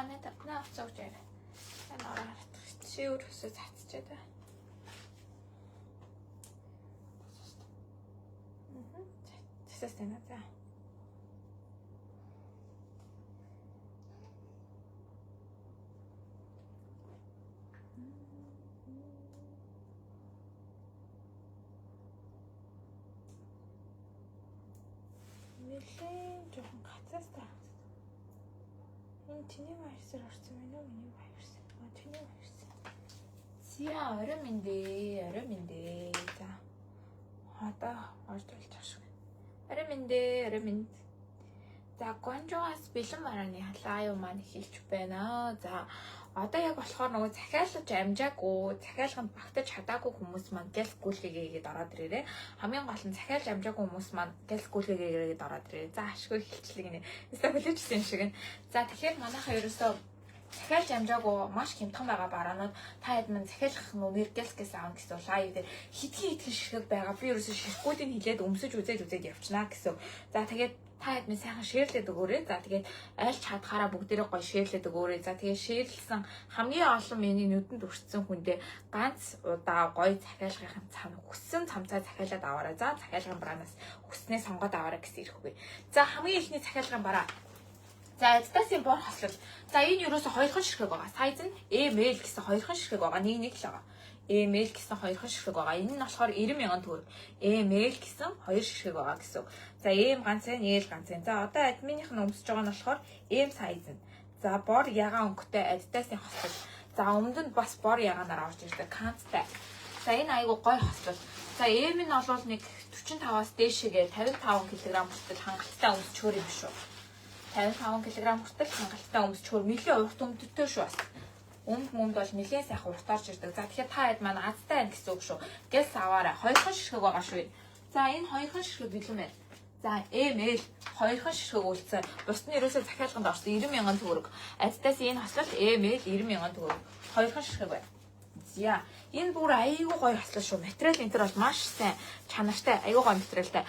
анаа тавна авцууж яриа. Энэ ороо хатчих. Шивэр өсөө цацчаад байна. Тэсэс тэнэ за. Нэлээд жоохон гацаас та. Энэ чиний вайрсаар орсон байна уу? Миний вайрс. Чиний вайрс. Зя орой минь. За. Одоо орж болж шүү. Орой минь. За, гонжоос бэлэн барааны халаа юу маань хэлж байна. За, одоо яг болохоор нөгөө захиалж амжаагүй, захиалганд багтаж чадаагүй хүмүүс маань гэлс гүйлгээгээд ороод ирээрээ. Хамгийн гол нь захиалж амжаагүй хүмүүс маань гэлс гүйлгээгээд ороод ирээрээ. За, ашгүй хэлчлэг нэ. Эсвэл хүлээжсэн шиг нь. За, тэгэхээр манайхаа ерөөсөө захиалж амжаагүй маш хямдхан байгаа бараанууд та хэд мань захиалгах нүмер гэлс аав гэсэн лайв дээр хитгэн ширхэг байгаа. Би ерөөсөө ширхгүүдийг хилээд өмсөж үзээд явчихнаа гэсэн. За, тэгээд та хэд минь сайхан шеэрлээд өгөөрэй. За тэгээд аль чадхаараа бүгдээрээ гоё шеэрлээд өгөөрэй. За тэгээд шеэрлсэн хамгийн олон миний нүдэнд өртсөн хүндээ ганц удаа гоё захиалгын цам хүссэн цамцаа захиалаад аваарай. За захиалгын бараанаас хүснээ сонгоод аваарай гэсэн ирэх үгүй. За хамгийн ихний захиалгын бараа. За эцэстийн бор хослол. За энэ юусоо хоёрхан ширхэг байгаа. Сайз нь ML гэсэн хоёрхан ширхэг байгаа. Нэг л байгаа. ML гэсэн хоёрхан ширхэг байгаа. Энэ нь болохоор 90,000 төгрөг. ML гэсэн хоёр ширхэг байгаа гэсэн. За M ганцын, L ганцын. За одоо админийх нь өмсөж байгаа нь болохоор M сайз нь. За бор ягаан өнгөтэй адитасын хослол. За өмнөд нь бас бор ягаанаар орж ирдэг. Канттай. За энэ айгу гой хослол. За M нь олвол нэг 45-аас дээшээгээ 55 кг хүртэл хангалттай өмсчөөр юм шүү. 55 кг хүртэл хангалттай өмсчөөр нэлээд урт өмдөтэй шүү бас. Өмд бол нэлээд сайхан урт орж ирдэг. За тэгэхээр та хэд маань азтай байна гэсэн үг шүү. Гэлс аваарай. Хоёрхан ширхэг байгаа шүү. За энэ хоёрхан ширхэг бэлэн байна. За ML хоёрхан ширхэг үлдсэн. Бусны ерөөсөө захиалганд орсон 90,000 төгрөг. Адитаас энэ хослол ML 90,000 төгрөг. Хоёрхан ширхэг байна. За энэ бүр айгүй гоё хослол шүү. Материал энэ төр бол маш сайн чанартай, айгүй гоё материалтай.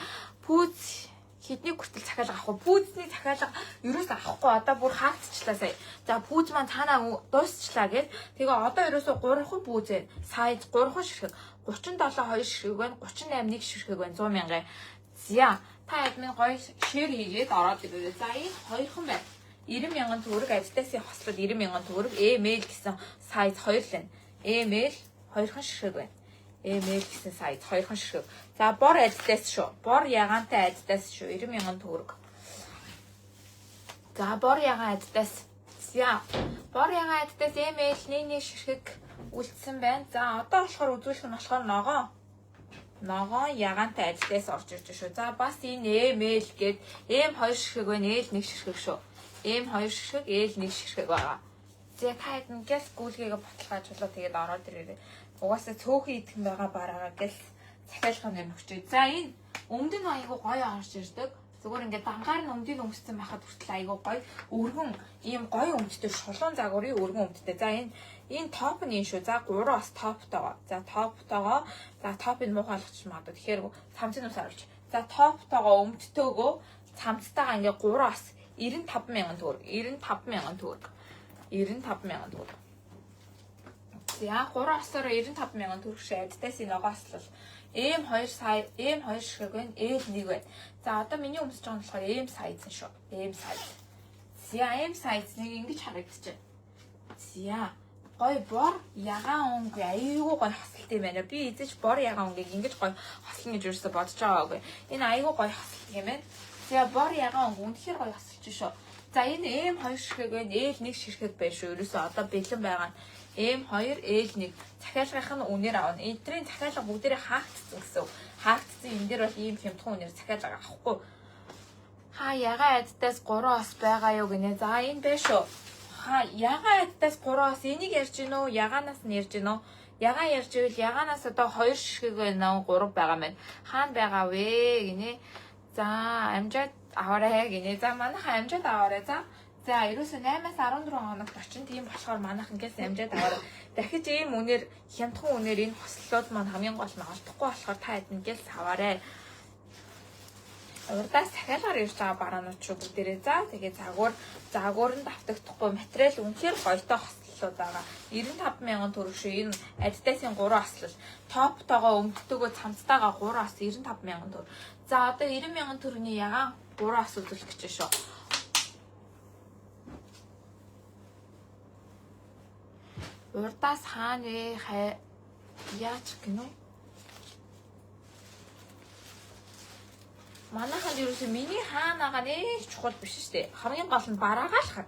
Пүүз хэдний хүртэл захиалга авах вэ? Пүүзний захиалга ерөөсөө авахгүй одоо бүр хаагдчихлаа сая. За пүүз маань цаанаа дуусчлаа гэд. Тэгээ одоо ерөөсөө 3хан пүүз байна. Сайз 3хан ширхэг. 37 2 ширхэг байна. 38 1 ширхэг байна. 100,000. За та админ гоё шеэр хийгээд ороод ирээ. За энэ хоёрхан байна. 90,000 төгрөг адитасын хослол 90,000 төгрөг. ML гэсэн сайз 2 л байна. ML хоёрхан ширхэг байна. ML гэсэн сайз хоёрхан ширхэг. За бор адитас шүү. Бор ягаантай адитас шүү. 90,000 төгрөг. За бор ягаан адитас. За бор ягаан адитас ML нэг ширхэг үлдсэн байна. За одоо болохоор үзүүлэх нь болохоор ногоон ягаантай адитас орж ирж шүү. За бас энэ ML гээд M2 ширхэг байна. L 1 ширхэг шүү. M2 ширхэг, L 1 ширхэг байгаа. За та хэд гээс гүйлгээгээ баталгаажуулаад тэгээд ороод ирээрэй. Угаасаа цөөхөн идэхэн байгаа бараагаа гэл захиалгын юм өгчээ. За энэ өмд нь айгу гоё орж ирдэг. Зүгээр ингээд дангаар нь өмдийг өмссөн байхад хүртэл айгу гоё өргөн ийм гоё өмдтэй шулуун загварын өргөн өмдтэй. За энэ топ нь энэ шүү. За 3-аас топтойгоо. За топтойгоо. За топыг муухай болгочих магадгүй. Тэгэхээр цамцын ус оруулж. За топтойгоо өмдтөөгөө цамцтайгаа ингээд 3-аас 95,000 төгрөг. 95,000 төгрөг. 95,000 төгрөг. За 3 осоор 95,000 төгрөг шиг адитасын ногоослол. M2 сайз, M2 ширхэг байна, L1 байна. За одоо миний өмсөж байгаа нь болохоор M сайз шүү. M сайз. За M сайз нэг ингэж харагдчихэ. За гой бор ягаан өнгө айгүй гой хосолт юм байна. Би эзэж бор ягаан өнгөийг ингэж гой хослно гэж юусоо бодож байгаагүй. Энэ айгүй гой хосолт юм байна. За бор ягаан өнгө үнэхээр гой хосолж шүү. За энэ M2 ширхэг байна, L1 ширхэг байна шүү. Ерөөсөө одоо бэлэн байгаа нь M2 L1 захиалгын нь үнээр авна. Эдний захиалга бүгдээрээ хаагдсан гэсэн. Хаагдсан энэ дээр бол ийм хямдхан үнээр захиалга авахгүй. Ягаан адитаас 3 ос байгаа юу гинэ. За энэ байна шүү. Ягаан адитаас 3 ос энийг ярьж гинэ үү? Ягаанаас нь ярьж гинэ үү? Ягаан ярьж ивэл ягаанаас одоо 2 ширхэг байна уу? 3 байгаа мэн. Хаана байгаа вэ гинэ. За амжаад аваарай гинэ. За манайхаа амжаад аваарай. За ерөөсөө 8-аас 14 хоногт очин тийм болохоор манайхан гээс амжаад аваарай. Дахиж ийм үнээр хямдхан үнээр энэ хослолууд маань хамгийн гол нь олдохгүй болохоор та хэдэн гээс аваарай. Урдаас дахиалгаар ирж байгаа бараанууд шүү бүгдээрээ. За тэгээ загваранд автагдахгүй материал үнэхээр гоётой хослолууд байгаа. 95,000 төгрөг шүү. Энэ Adidas-ийн 3 хослол. Топтойгоо өмдтөгөө цамцтайгаа 3 хос 95,000 төгрөг. За одоо 90,000 төгрөгийн ягаан 3 хос үзүүлэх гэж шүү. Урдаас хаана вэ? Яаж гинөө? Манайханд ерөөсөө миний хаанаага нэг чухал биш шүү дээ. Хамгийн гол нь бараагаа л хар.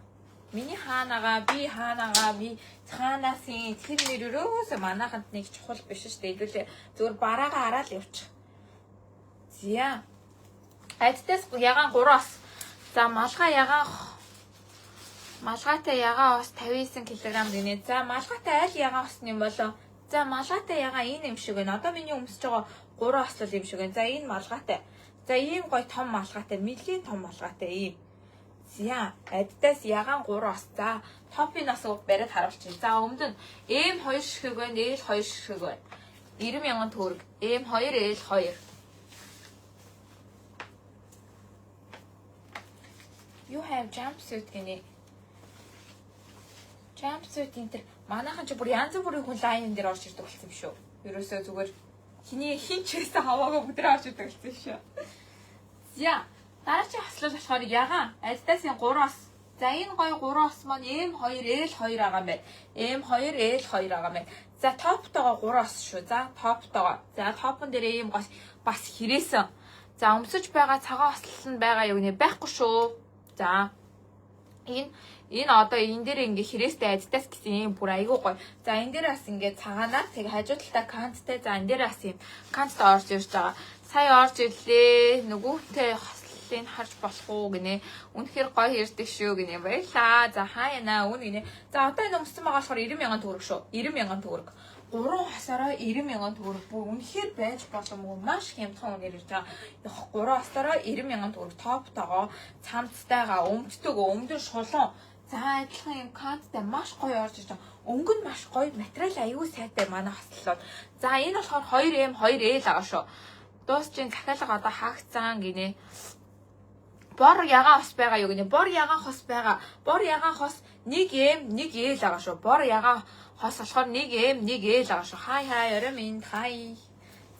Миний хаанаага, би хаанаага, би цаанасын тэр нэр ерөөсөө манайханд нэг чухал биш шүү дээ. Хэдүүлээ зөвхөн бараагаа хараад явчих. Зя. Adidas ягаан 3-аас. За малгай ягаан малгайтай ягаан ус 59 кг гинэ. За малгайтай аль ягаан усны юм болоо? За малгайтай ягаан энэ юм шиг байна. Одоо миний өмсөж байгаа 3 ослол юм шиг байна. За энэ малгайтай. За ийм гоё том малгайтай, нэлийн том малгайтай ийм. За Adidas ягаан 3 ос. За топинаас бариад харуулчих. За өмнө нь M2 ширхэг байна, L2 ширхэг байна. 90,000 төгрөг. M2, L2. You have jumpsuit гинэ. Jumpsuit энэ манайхан ч бүр янз бүрийн хүн лайн дээр орж ирдэг болсон юм шүү. Ерөөсөө зүгээр хин ч гэсэн хаваагаа бүдрээ орж ирдэг болсон шүү. За дараагийн хослол болохоор ягаан Adidas-ийн 3 ос. За энэ гоё 3 ос маань M2, L2 байгаа юм байна. M2, L2 байгаа юм байна. За топтойгоо 3 ос шүү. За топтойгоо. За топон дээр ийм бас хэрээсэн. За өмсөж байгаа цагаан хослол нь байгаа юу нэ байхгүй шүү. За энэ одоо энэ дээр ингээ хэрээстэй Adidas гэсэн юм бүр айгүй гоё. За энэ дээр бас ингээ цагаанаар тэг хажуу талтай канттай. За энэ дээр бас юм канттай орж ирж байгаа. Сая орж ирлээ. Нөгөөтэй хослолыг харж болох уу гинэ. Үнэхээр гоё ирдэг шүү гинэ. Баярлаа. За хаяана үн гинэ. За одоо энэ өмссөн байгаа болохоор 90,000 төгрөг шүү. 90,000 төгрөг. 3 хосороо 90,000 төгрөг. Бүр үнэхээр байж боломгүй. Маш хямдхан үнээр ирж байгаа. 3 хосороо 90,000 төгрөг. Топтойгоо цамцтайгаа өмдтөгөө өмдөн шулуун. За адилхан юм канттай маш гоё орж ирж байгаа. Өнгө нь маш гоё. Материал аюул сайтай манай хослолоод. За энэ болохоор 2M 2L байгаа шүү. Дуусчин захиалга одоо хаагцсан гинэ. Бор ягаан хос байгаа юу гинэ. Бор ягаан хос байгаа. Бор ягаан хос 1M 1L байгаа шүү. Бор ягаан хос болохоор 1M 1L байгаа шүү. Хай орой минь хай.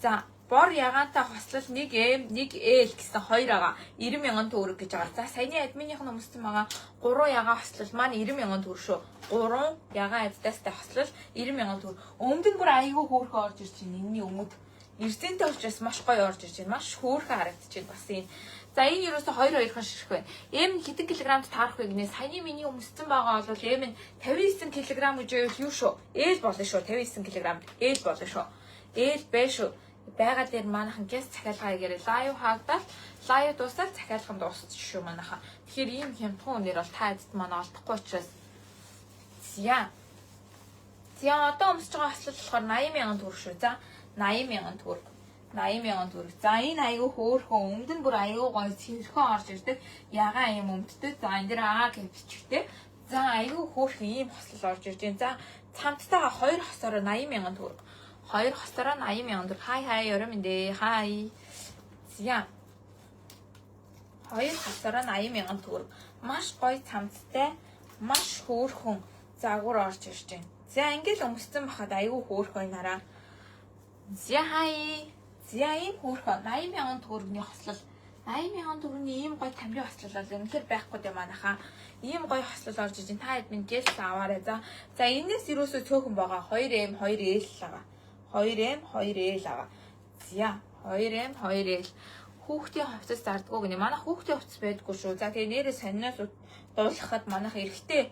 За бор ягаантай хослол 1M 1L гэсэн 2 байгаа. 90,000 төгрөг гэж байгаа. За саяны админийхэн өмссөн байгаа 3 ягаан хослол маань 90,000 төгрөг шүү. 3 ягаан Adidas-тай хослол 90,000 төгрөг. Өмдөнд бүр айгүй хөөрхөн орж ирж байна. Энэний өмд эрдэнтэй учраас маш гоё орж ирж байна. Маш хөөрхөн харагдаж байна бас энэ. За энэ ерөөсө 2-2хан ширхэг байна. M хэдэн килограмд таарах вэ гинэ? Саяны миний өмссөн байгаа бол M нь 59 кг гэж байвал юу шүү? L болно шүү. 59 кг L болно шүү. L бэ шүү. Байга дээр манайхан гэс захиалгаа хийгээрээ лайв хаагдаад лайв дуусаад захиалганд дуусчих шүү манайхан. Тэгэхээр ийм хямдхан үнээр бол та эцэд манай олдохгүй учраас зя одоо өмсөж байгаа хослол болохоор 80,000 төгрөг шүү. За 80,000 төгрөг. 80,000 төгрөг. За энэ аягүй хөөрхөн өмд нь бүр аягүй гоё цэвэрхэн орж ирдэг. Ягаан юм өмдтэй. За энэ дээр аа гэж бичгтэй. За аягүй хөөрхөн ийм хослол орж ирж байна. За цамцтайгаа 2 хосороо 80,000 төгрөг. 2 хосороо 80,000 төгрөг. Хай орой минь дээ. Хай. Зя 2 хосороо 80,000 төгрөг. Маш гоё цамцтай, маш хөөрхөн загвар орж ирж байна. За ингээл өмссөн бахад аягүй хөөрхөн нараа. За хай. За ийм хөөрхөн 80,000 төгрөгийн хослол. 80,000 төгрөгийн ийм гоё тамирын хослол бол үнэхээр байхгүй дээ манайхаа. Ийм гоё хослол орж ижин та хэд минь гэл аваарай. За энэс юусоо цөөхөн байгаа 2M 2L байгаа. 2M 2L байгаа. За 2M 2L хүүхдийн хувцас зардггүй гинэ. Манай хүүхдийн хувцас байдгүй шүү. За тэгээ нэрээ сониноос дуулгахад манайх эрэгтэй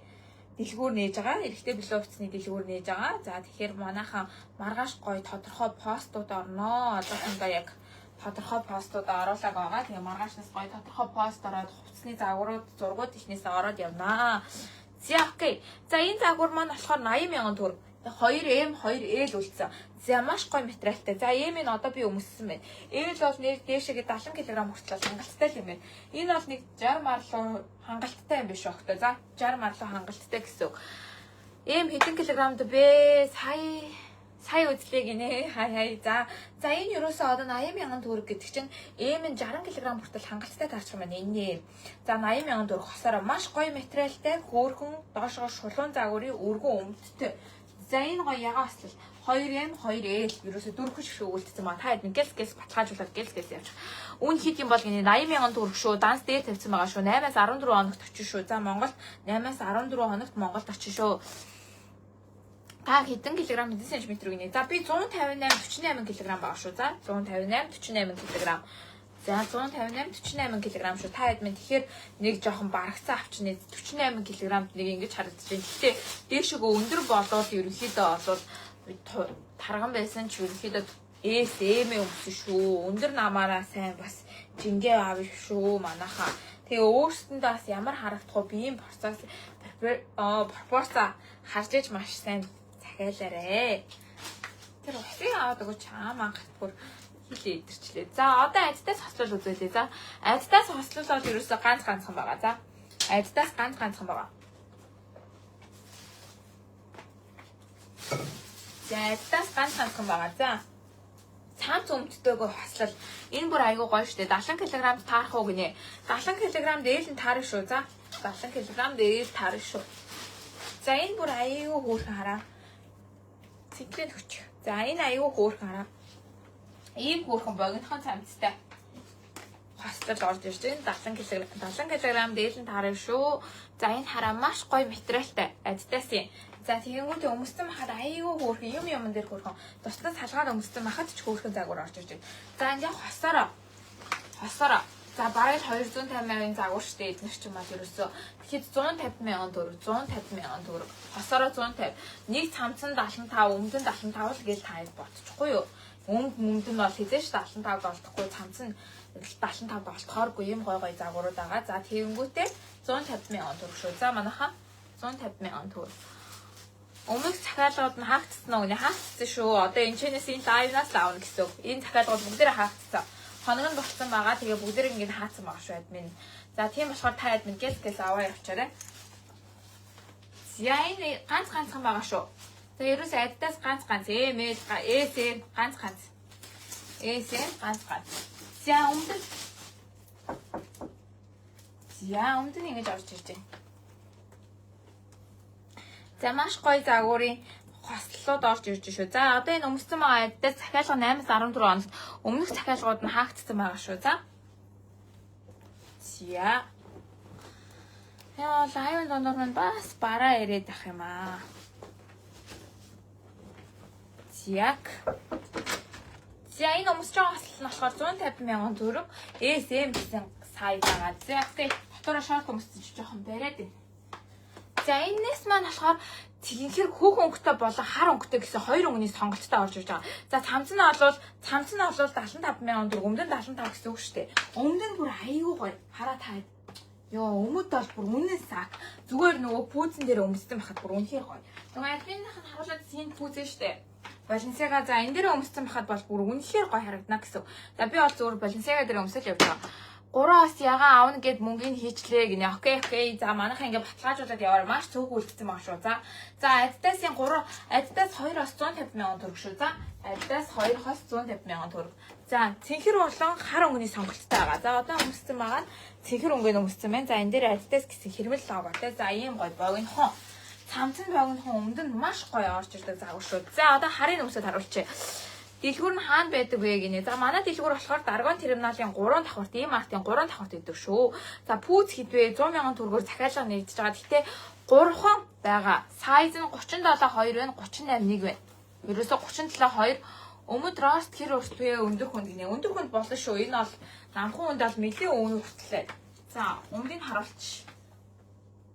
дэлгүүр нээж байгаа. Эрэгтэй билүү хувцсны дэлгүүр нээж байгаа. За тэгэхээр манайхан маргааш гоё тодорхой постууд орноо. Одоохондоо яг тодорхой постууд оруулаад байгаа. Тэгээ маргаашнаас гоё тодорхой пост ороод хувцсны загварууд, зургууд ихнээс ороод явнаа. За окей. За энэ загвар маань болохоор 80,000 төгрөг. 2M 2L үлдсэн. За маш гоё материалтай. За M-ийг одоо би өмссөн байна. L бол нэр дээшээгээ 70 кг хүртэл хангалттай юм байна. Энэ бол нэг 60 марлуу хангалттай юм биш өгтөө. За 60 марлуу хангалттай гэсэн үг. M хэдэн килограмд бэ? Сая үзлээ гинэ. Хай. За энэ ерөөсөө одоо 80,000 төгрөг гэдэг чинь эм нь 60 кг хүртэл хангалттай таарчих юм байна энэ. За 80,000 төгрөг хосороо маш гоё материалтай, хөөрхөн, доошоо шулуун загварын өргөн өмдтэй. За энэ гоё ягаа ослол 2M 2L ерөөсөө 4 шиг үлдсэн ба та хэд гээс баталгаажуулаад гээс явчих. Үн хэд юм бол гинэ 80,000 төгрөг шүү. Данс дээр тавьсан байгаа шүү. 8-аас 14 хоногт очих шүү. За Монголд 8-аас 14 хоногт Монголд очих шүү. Та хэдэн килограмм хэдэн сантиметр гинэ? За би 158 48 кг байгаа шүү. За 158 48 кг. За 158 48 кг шүү. Та хэд мэн тэгэхээр нэг жоохон барагцсан авчны 48 кг нэг ингэж харагдаж байна. Гэхдээ дээшгөө өндөр болоод ерөнхийдөө олвол тарган байсан ч ерөнхийдөө SM өмсөн шүү. Өндөр намаараа сайн бас жингээ аав шүү манайхаа. Тэгээ өөрсөндөө бас ямар харагдах вэ? Биеийн пропорцаа харж иж маш сайн захиалаарэ. Тэр усыг аваад өгөөч мангат бүр хилээ идэрчлээ. За одоо айдтаас хослол үзүүлээ. За айдтаас хослол бол ерөөсөө ганцхан байгаа. За айдтаас ганцхан байгаа. За айдтаас ганцхан байгаа. За цаанц өмдтэйгөө хослол энэ бүр айгүй гоё штэ. 70 кг таарах уу гинэ. 70 кг дээл нь таарна шүү. За 70 кг дээл таарна шүү. За энэ бүр айгүй хөөрхөн хараа. Цэглэн хүч. За энэ айгүй хөөрхөн хараа. Ийм хөөрхөн богинохон цамцтай хослол орж ирж байна. 70 кг дээл нь таарна шүү. За энэ хараа маш гоё материалтай. Адидас юм. За тэгэнгүүт өмссөн махад айгүй хөөрхөн юм дээр хөөрхөн. Туснаас салгаад өмссөн махад ч хөөрхөн загвар орж ирж байна. За ингээ хосороо. За бараг 250,000 загвар штэ эднэр ч юм аа ерөөсөө. Тэгэхэд 150,000 төгрөг, 150,000 төгрөг. Хосороо 150. Нэг цамцсан 75, өмдөн 75 л гээл та бодчихгүй юу? Өмдөн бол хэзээ ч 75 болдохгүй, цамц нь 75 болтохооргүй юм гой загварууд байгаа. За тэгэнгүүтээ 150,000 төгрөг шүү. За манайхаа 150,000 төгрөг. Өмнөх захиалгууд нь хаагдсан уу? Хаагдсан шүү. Одоо энэ чэнэс энэ лайвнаас л аавна гэсэн. Энэ захиалгууд бүгдээрээ хаагдсан. Хоног нь болцсон байгаа. Тэгээ бүгдээр ингэ хаацсан байгаа шүү админ. За тийм болохоор та админ гээс аваа явчаарай. За энэ ганцхан байгаа шүү. За ерөөс аддаас ганц эм эсэр ганц. Эсэр ганц. За өмдөн ингэж орж ирж байна. За маш гоё загварын хослолууд орж ирж шүү. За одоо энэ өмссөн байгаа аддаас захиалга 8-аас 14 хоногт өмнөх захиалгууд нь хаагдсан байгаа шүү. За. Яа, лайв дондор нь бас бараа ирээд ах юм аа. За энэ өмсөж байгаа хослол нь болохоор 150,000 төгрөг SM гэсэн сая байгаа. За окей. Дотороо шорт өмссөн ч жоохон бариад байна. За энэс маань болохоор тэгэхээр хөөх өнгөтэй болон хар өнгөтэй гэсэн хоёр өнгөний сонголттой орж ирж байгаа. За цамц нь олвол 75,000 төгрөг, өмдөн 75 гэсэн үг шүү дээ. Өмдөн бүр аюу гоё. Хараа таад. Йоо, өмд бол бүр үнэн сак. Зүгээр нөгөө пүүзэн дээр өмссөн байхад бүр үнхээр гоё. Нөгөө админийх нь харуулаад син пүүзэн шүү дээ. Баленсиага за энэ дээр өмссөн байхад бол бүр үнхээр гоё харагдана гэсэн. За би бол зүгээр Баленсиага дээр өмсөж явж байгаа. 3 ос ягаан аавна гэд мөнгөний хийчлээ гинэ. Окей. За манайхаа ингээ баталгаажуулаад яваар маш цөөхөн үлдсэн баг шүү. За аддасын 2 ос 150,000 төгрөг шүү. За аддас 2 хос 150,000 төгрөг. За цэнхэр болон хар өнгөний сонголттой байгаа. За одоо өмссөн байгаа нь цэнхэр өнгөний өмссөн байна. За энэ дээр аддас гэсэн хэрмэл логотой. За ийм гоё богинохон. Цамцын богинохон өмдөнд маш гоё орж ирдэг загвар шүү. За одоо харийн өмсөд харуулчих. Дэлгүүр нь хаана байдаг вэ гинэ. За манай дэлгүүр болохоор Даргон терминалийн 3 давхарт, E-Mart-ийн 3 давхарт идэв шүү. За пүүз хэдвэ 100,000 төгрөгөөр захиалга нэгдэж байгаа. Гэхдээ 3хан байгаа. Сайз нь 37.2 байна, 38.1 байна. Ерөөсө 37.2 өмд рост хэр өртвэ өндөр хүнд гинэ. Өндөр хүнд болно шүү. Энэ бол намхан хүнд бол нэлийн өвн хүртлээ. За өмдийг харуулчих.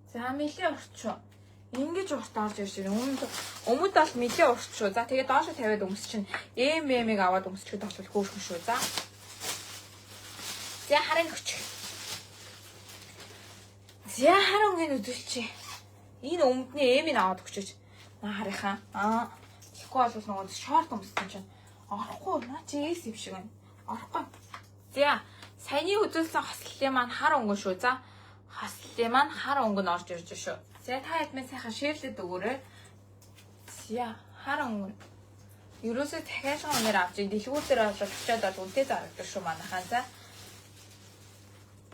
За нэлийн уртчуу. Ингэж урт орж ирж байна. Өмд бол нэлийн урт шүү. За тэгээд доошо тавиад өмс чинь MM-ийг аваад өмсчихэд бол хөөрхөн шүү. За. За харин өч. За харин ингэ үзүүлчих. Энэ өмдний M-ийг аваад өгчөөч. Харихаа. Тэгэхгүй бол нөгөө шорт өмссөн чинь орохгүй. Наа чи эс юм шиг байна. Орохгүй. За саяны үзүүлсэн хослолын маань хар өнгөн шүү. За хослолын маань хар өнгөн орж ирж шүү. За та хэд минь сайхан шеэрлээд өгөөрэй. За хар өнгөн. Ерөөсөө дахиад өнөр авч дэлгүүр дээр болоод очиод бол үнтэй зарагдаж шүү манайхаа. За.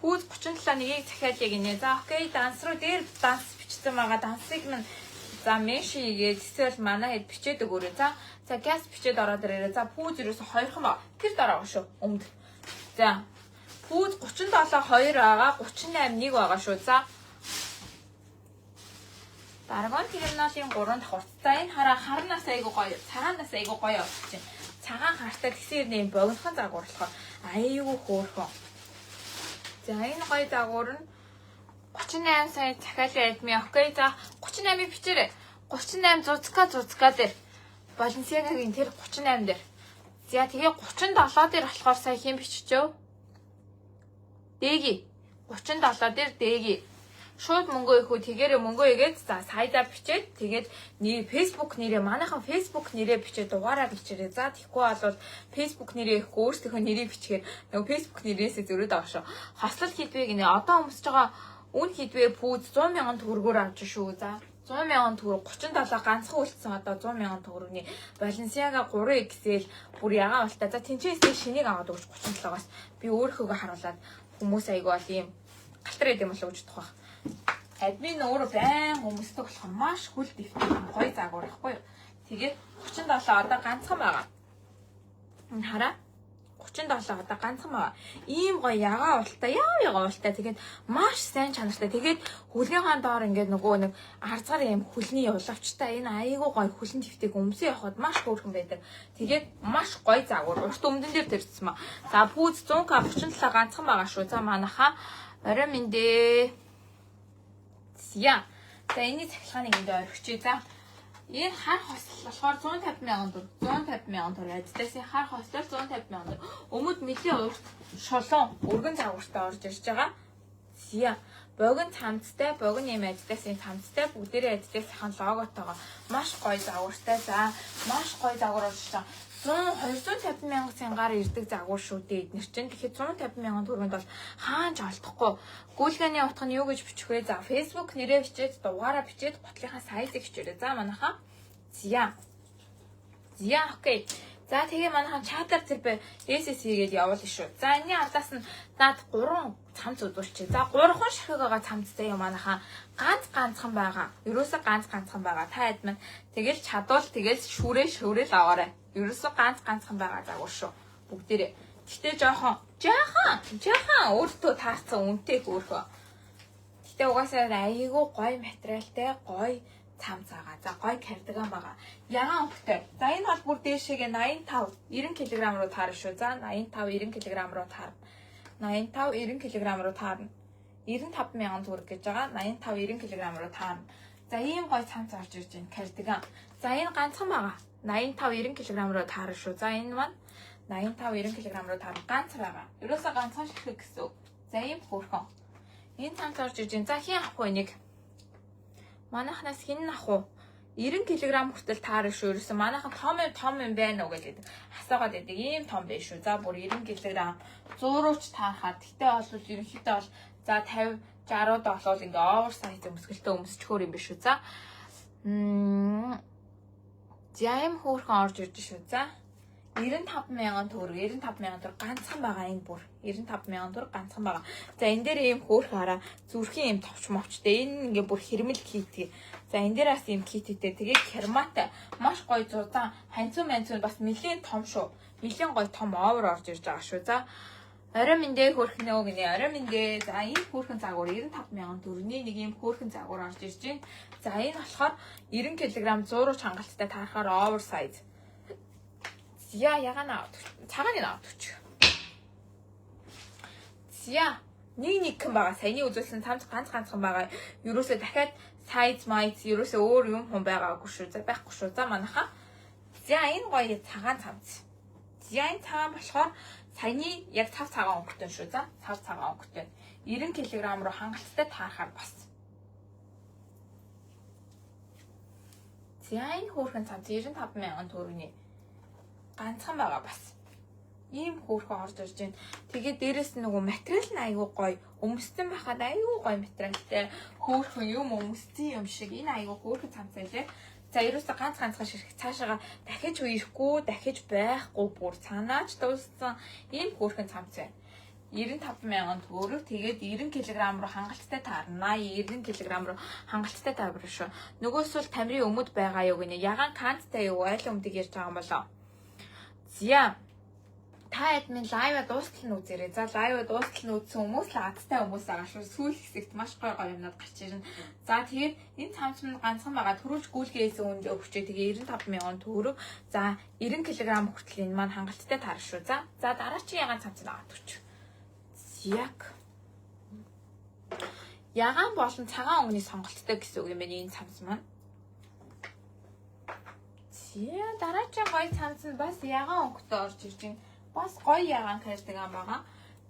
Пүүз 37 нэгийг дахиад яг инээ. За окей, данс руу дээр данс бичсэн байгаа. Дансыг минь за меш хийгээд эсвэл манай хэд бичээд өгөөрэй. За газ бичээд ороод ирээрэй. За пүүз ерөөсөө 2хан баг. Тэр дараа шүү. Өмд. За. Пүүз 37 2 байгаа. 38 1 байгаа шүү. За. Даргон терминалийн 3 давхурц. За энэ харнаас айгу гоё. Цагаанаас айгу гоё болчих чинь. Цагаан хартай тэгсээр нэм богинохон загвар болохоор айгу хөөрхөн. За энэ гоё загвар нь 38 сая захиалын адми. Окей. За 38-ыг бичээрэй. 38 зузка дээр. Баленсиагагийн тэр 38 дээр. За тэгээ 37 дээр болохоор сая хэм биччихөө. Дэги. 37 дээр дэги. Шууд мөнгөө ихүү тэгээрээ мөнгөө игээд за сайдаа бичээд тэгээд Facebook нэрээ манайхан Facebook нэрээ бичээд дугаараа бичээрэй. За тэггүй бол Facebook нэрээ ихгүй өөрсдийнхөө нэрийг бичгээр нөгөө Facebook нэрээсээ зөрөөд байгаа шүү. Хослол хідвэ гинэ одоо өмсөж байгаа үн хідвэ пүүз 100 мянган төгрөгөөр авч шүү. За 100 мянган төгрөг 37 ганцхан үлдсэн одоо 100 мянган төгрөгийн Balenciaga 3XL бүр ягаан болтой. За тэнцээсээ шинийг аваад өгч 37-аас би өөрийнхөө харуулад хүмүүс айгүй бол ийм галтар идэм болоо гэж бодох байх. Админ өөрөө байн хүмүүстэй болох маш хүл дэвтэх гоё загвар байхгүй юу. Тэгээд 37 одоо ганцхан байгаа. Энэ хараа 37 одоо ганцхан байгаа. Ийм гоё ягаа уултай, ягаа уултай. Тэгээд маш сайн чанартай. Тэгээд хүлгийнхаа доор ингээд нөгөө нэг арцгаар ийм хүлний улавчтай. Энэ айгүй гоё хүлэн дэвтэх өмсөө явахад маш хөөрхөн байдаг. Тэгээд маш гоё загвар. Урт өмдөн дээр төрсөн маа. За пүүз 100к 37 ганцхан байгаа шүү. За манайхаа орой мэндэ. За энэний цахилгааныг энд орхичээ. За энэ хар хослол болохоор 150 мянган төгрөг. 150 мянган төгрөг. Адидас хар хослол 150 мянган төгрөг. Өмд нэлийн урт шолон өргөн загвартай орж ирж байгаа. За богино цамцтай, богино юм адидасийн цамцтай бүгдээрээ адидасийн логотойгоо маш гоё загвартай. За маш гоё загвар орж байгаа. 250 мянган цангаар ирдэг загвар шүү дээ эднэр чинь. Тэгэхээр 150 мянган төгрөгөнд бол хаанч олдохгүй. Гүйлгээний утга нь юу гэж бичих вэ? За Facebook нэрээ бичээд дугаараа бичээд ботлынхаа сайзыг хичээрэй. За манайхаа зя окей. За тэгээ манайхаа чатаар зэрбэ SSC гээд явуулна шүү. За энэний ардаас нь наад 3 цамц үзүүлчихье. За 3 ширхэг байгаа цамцтай юм манайхаа ганцхан байгаа. Ерөөсө ганцхан байгаа. Та админ тэгэл чадвал тэгэл шүүрэл аваарай. Ерөөсө ганцхан байгаа загвар шүү. Бүгдээрээ. Гэтэ жоохон өөртөө таарсан үнэтэй хөөрхөө. Гэтэ угаасаа айгүй гоё материалтай, гоё цамц байгаа. За гоё кардиган байгаа. Ягаан өнгөтэй. За энэ бол бүр дээшээгээ 85 90 кг руу таарна шүү. За 85 90 кг руу таарна. 85 90 кг руу таарна. 95 мянган төгрөг гэж байгаа. 85 90 кг руу таарна. За ийм гоё цамц орж ирж байна. Кардиган. За энэ ганцхан байгаа. 85 90 кг руу таарна шүү. За энэ маань 85 90 кг руу таарна. Ганц байгаа. Ерөөсөө ганцхан ширхэг гэсэн. За ийм хөөрхөн. Энэ цамц орж ирж байна. За хин авах вэ нэг? Манайхнаас хин авах уу? 90 кг хүртэл таарна шүү. Ерөөсөө манайхан том юм байна уу гэдэг асуугаад байдаг. Ийм том байх шүү. За бүр 90 кг 100 рууч таархаад. Гэтэ бол ерөнхийдөө бол за 50 60-д болвол ингээ оверсайз өмсгөлтөө өмсчихөр юм биш үү. За Жайм хөөрхөн орж ирж шүү. За 95 мянган төгрөг ганцхан байгаа энэ бүр 95 мянган төгрөг ганцхан байгаа. За энэ дээр ийм хөөрхөн хараа зүрхийн ийм товч мовчтэй энэ ингээ бүр хэрмэл кит. За энэ дээр бас ийм киттэй тэгээ керматай маш гоё зузаан ханцуу бас нэлийн том шүү. Нэлийн гоё том овер орж ирж байгаа шүү. За орой мэндэ хөөрхөн нөө гинэ орой мэндэ. За энэ хөөрхөн загвар 95 мянган төгрөгийн нэг ийм хөөрхөн загвар орж ирж байна. За энэ болохоор 90 кг 100 руу хангалттай таарахаар оверсайз. Зя ягаана цагааны навд өч. Зя нэг хэн байгаа. Саяны үзүүлсэн цамц ганцхан байгаа. Ерөөсөө дахиад сайз майз ерөөсөө өөр юм хүн байгаагүй шүү. За байхгүй шүү. За манайхаа. За энэ гоё цагаан цамц. За энэ цагаан болохоор саяны яг цав цагаан өнгөтэй шүү. За цав цагаан өнгөтэй. 90 кг руу хангалттай таарахаар бас. За энэ хөөрхөн цамц 95 мянган төгрөгийн ганцхан байгаа бас. Ийм хөөрхөн орж ирж байна. Тэгээд дээрэс нь нөгөө материал нь айгүй гоё. Өмссөн байхад айгүй гоё материалтай хөөрхөн юм өмссөн юм шиг. Энэ айгүй хөөрхөн цамц байлээ. За ерөөсө ганцхан ширхэг цаашаага дахиж үерхгүй, дахиж байхгүй бүр цаанааж дууссан ийм хөөрхөн цамц байна. 95,000 төгрөг тэгээд 90 кг руу хангалттай таарна. 90 кг руу хангалттай таарна шүү. Нөгөөс бол тамирын өмд байгаа юу гинэ. Ягаан канттай юу айл өмдөг ярьж байгаа юм болоо. Зя та админ лайва дуустал нь үзээрэй. За лайва дуустал нь үзсэн хүмүүс л азтай хүмүүс байгаа шүү. Сүүл хэсэгт маш гоё юмнууд гарч ирнэ. За тэгээд энэ цамц нь ганцхан байгаа. Төрүүлж гүйлгээсэн үнд өгчээ. Тэгээ 95,000 төгрөг. За 90 кг хүртэл энэ маань хангалттай таарна шүү. За дараагийн ягаан цамц нь аваад өгч. Яг ягаан болон цагаан өнгөний сонголттой гэсэн үг юм байна энэ цамц маань. Зя дараагийн гоё цамц нь бас ягаан өнгөтэй орж ирж байна. Бас гоё ягаан кардиган байгаа.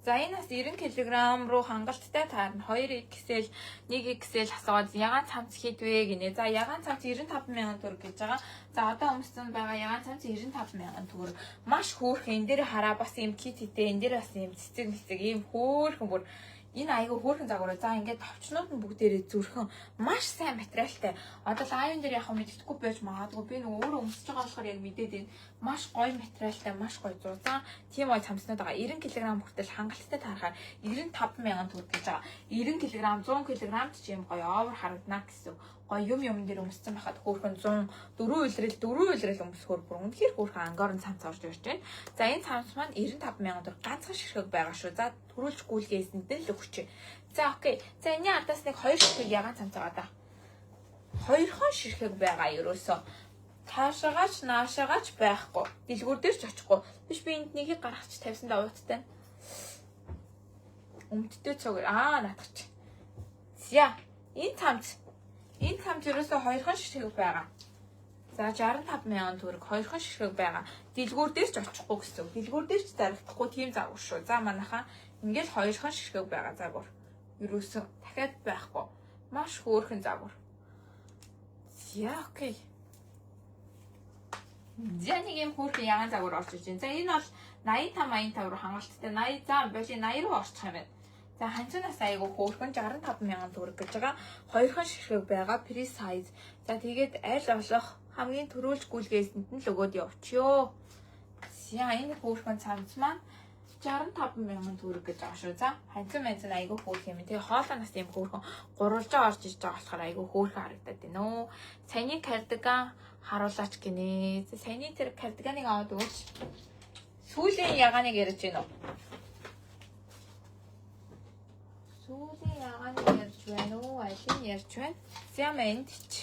За энэ бас 90 кг руу хангалттай таарна. 2 XL 1 XL асууад ягаан цамц хийдвэ гинэ. За ягаан цамц 95,000 төгрөг гэж байгаа. За одоо өмссөн байгаа ягаан цамц 95,000 төгрөг. Маш хөөрхөн. Энэ дээр хараа бас юм кит хийтэй. Энэ дээр бас юм цэцэг мэцэг ийм хөөрхөн бүр энэ айгүй хөөрхөн загвараа. За ингээд товчнууд нь бүгдээрээ зүрхэн маш сайн материалтай. Одоо лайвн дээр яг мэддэхгүй байж магадгүй. Би нөгөө өөрөө өмсөж байгаа болохоор яг мэдээд энэ маш гоё материалтай, маш гоё зузаан тийм гоё цамцнууд байгаа. 90 кг хүртэл хангалттай таарахаар 95,000 төгрөг гэж байгаа. 90 кг 100 кг ч юм гоё овер харагдана гэсэн. Гоё юм дээр өмссөн байхад хөөрхөн 100 4 үлрэл өмсөхөр бүр үнэхээр хөөрхөн ангорн цамц орж ирж байна. За энэ цамц маань 95,000 төгрөг ганцхан ширхэг байгаа шүү. За төрүүлж гүйлгээсэнд л өгч. За окей. За энэ ардаас нэг 2 ширхэг ягаан цамц байгаа да. 2 ширхэг байгаа ерөөсөө. Таашаагач наашаагач байхгүй. Дэлгүүр дээр ч очихгүй. Биш би энд нэгийг гаргач тавьсан да ууттай. Өмдтэй цогэр наадгач. Зя энэ цамц ерөөсөө 2 ширхэг байгаа. За 65,000 төгрөг 2 ширхэг байгаа. Дэлгүүр дээр ч очихгүй гэсэн. Дэлгүүр дээр ч зарагдахгүй тийм загвар шүү. За манайхаа ингээл 2 ширхэг байгаа загвар. Ерөөсөө дахиад байхгүй. Маш хөөрхөн загвар. Яа окей. За нэг юм хөөрхөн ягаан загвар орж иж байна. За энэ бол 85,000 руу хангалттай 80 за боли 80 руу орчих юм байна. За ханцунаас айгу хөөрхөн 65,000 төгрөг гэж байгаа. 2 ширхэг байгаа pre size. За тэгээд аль болох хамгийн төрүүлж гүйлгээсэнд нь л өгөөд явчихё. За энэ хөөрхөн цамц маань 65,000 төгрөг гэж байгаа шүү. За ханцун мэнцэн айгу хөөрхөн юм. Тэгээ хоолоноос юм хөөрхөн гурвалжаа орж иж байгаа болохоор айгу хөөрхөн харагдаад байна өө. Саяны кардиган харуулаач гинэ. Саяны тэр кардиганыг аваад өгөөч. Сүүлийн ягааныг ярьж гинэ үү? Сүүлийн ягааныг ярьж байна уу? Алийг ярьж байна? За мэнд ч.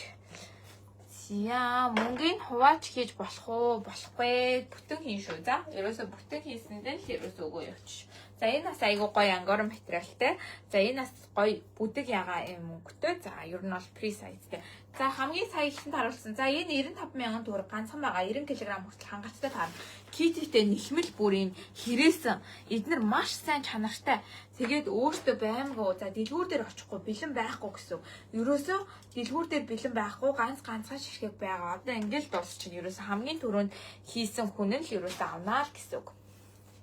За мөнгөний хуваач хийж болох уу? Болохгүй. Бүтэн хийн шүү. За ерөөсө бүтэн хийсэндээ л ерөөсө өгөө явчих. За энэ бас айгуу гоё ангорн материалтай. За энэ бас гоё бүдэг ягаа юм мөнгөтэй. За ер нь бол pre size-тэй. За хамгийн сая ихэнх харуулсан. За энэ 95,000 төгрөг ганцхан байгаа. 90 кг хүртэл хангалттай таарна. Киттэй нэхмэл бүр юм хэрэгсэн. Эднэр маш сайн чанартай. Тэгээд өөртөө баймгаа. За дэлгүүр дээр очихгүй бэлэн байхгүй гэсэн. Ерөөсөө дэлгүүр дээр бэлэн байхгүй ганцхан ширхэг байгаа. Одоо ингээл дуусчих. Ерөөсөө хамгийн түрүүнд хийсэн хүн нь л ерөөсөө авнаа л гэсэн үг.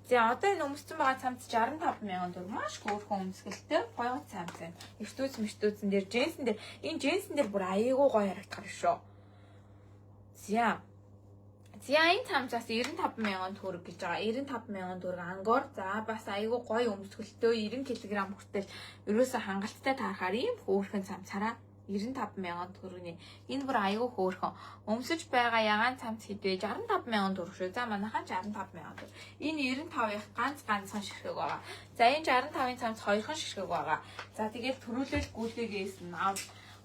За одоо энэ өмссөн байгаа цамц 65,000 төгрөг маш хөөрхөн өмсгөлтэй гоё цамц байна. Эртүүцэн дээр джинсэн дээр энэ джинсэн дээр бүр аяйгуу гоё харагдах шүү. За энэ цамцаас 95,000 төгрөг гэж байгаа. 95,000 төгрөг ангор. За бас аяйгуу гоё өмсгөлтэй 90 кг хүртэл ерөөсөө хангалттай таарахаар ийм хөөрхөн цамц хараа. 95,000 төгрөгийн энэ бүр аягүй хөөрхөн өмсөж байгаа ягаан цамц хэдвэ 65,000 төгрөг шүү. За манайхаа 65,000 төгрөг. Энэ 95-ийн ганцхан ширхэг байгаа. За энэ 65-ийн цамц 2 ширхэг байгаа. За тэгээд төрүүлэл гүйлгээгээс нь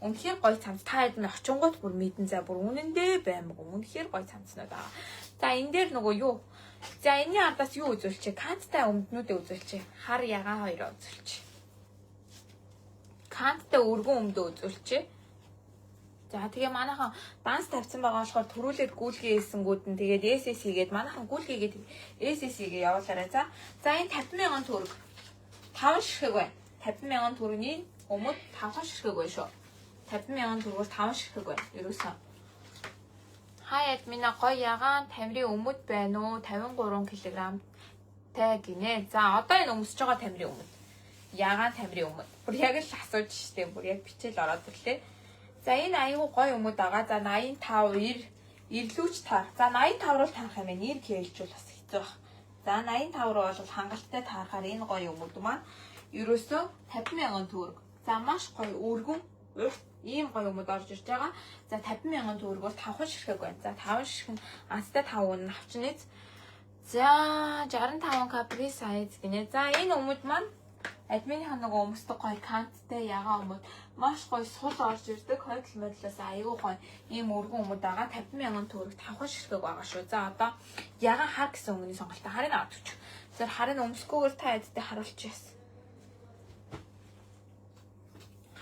үнэхээр гоё цамц. Та хэд нь очингууд бүр мэдэн за бүр үнэндээ баймаг. Үнэхээр гоё цамцнууд байгаа. За энэ дээр нөгөө юу? За энэний ардаас юу үзүүлчихэ? Канттай өмднүүдээ үзүүлчихэ. Хар ягаан хоёроо үзүүлчихэ. Канттай өргөн өмдөө үзүүлчихэ. За тэгээ манайхан данс тавьсан байгаа болохоор төрүүлээд гүйлгээ хийсэнгүүд нь тэгээд SS хийгээд манайхан гүйлгээгээд SS хийгээ явуулаарай. За энэ 50,000 төгрөг 5 ширхэг байна. 50,000 төгрөгийн өмд 5 ширхэг байна шүү. 50,000 төгрөгөөр 5 ширхэг байна. Ерөөсөө. Хаяад минь гоё ягаан тамирын өмд байна уу? 53 кг тай гинэ. За одоо энэ өмсөж байгаа тамирын өмд. Ягаан тамирын өмд. Бүр яг л асууж штеп. Бүр яг бичээл ороод ирлээ. За энэ аюу гоё өмд байгаа. За 85 ирлүүч таар. За 85 руу таарах юм байна. 90 кг бас хэцүү баг. За 85 руу бол хангалттай таарахаар энэ гоё өмд маань ерөөсөө 50,000 төгрөг. За маш гоё өргөн урт ийм гоё өмд орж ирж байгаа. За 50,000 төгрөг бол 5 ширхэг байна. За 5 ширхэг нь анцтай 5 үнэ авчнээ. За 65 капри сайз гинэ. За энэ өмд маань админийхаа нөгөө өмсдөг гоё канттай ягаан өмд маш гоё сул орж ирдэг. Хойд моделоос аюу гоё ийм өргөн өмд байгаа. 50,000 төгрөг 5 ширхэг байгаа шүү. За одоо ягаан хар гэсэн өнгөний сонголтоо харин авч өч. За харин өмсгүйгээр та эдтэй харуулчихъя.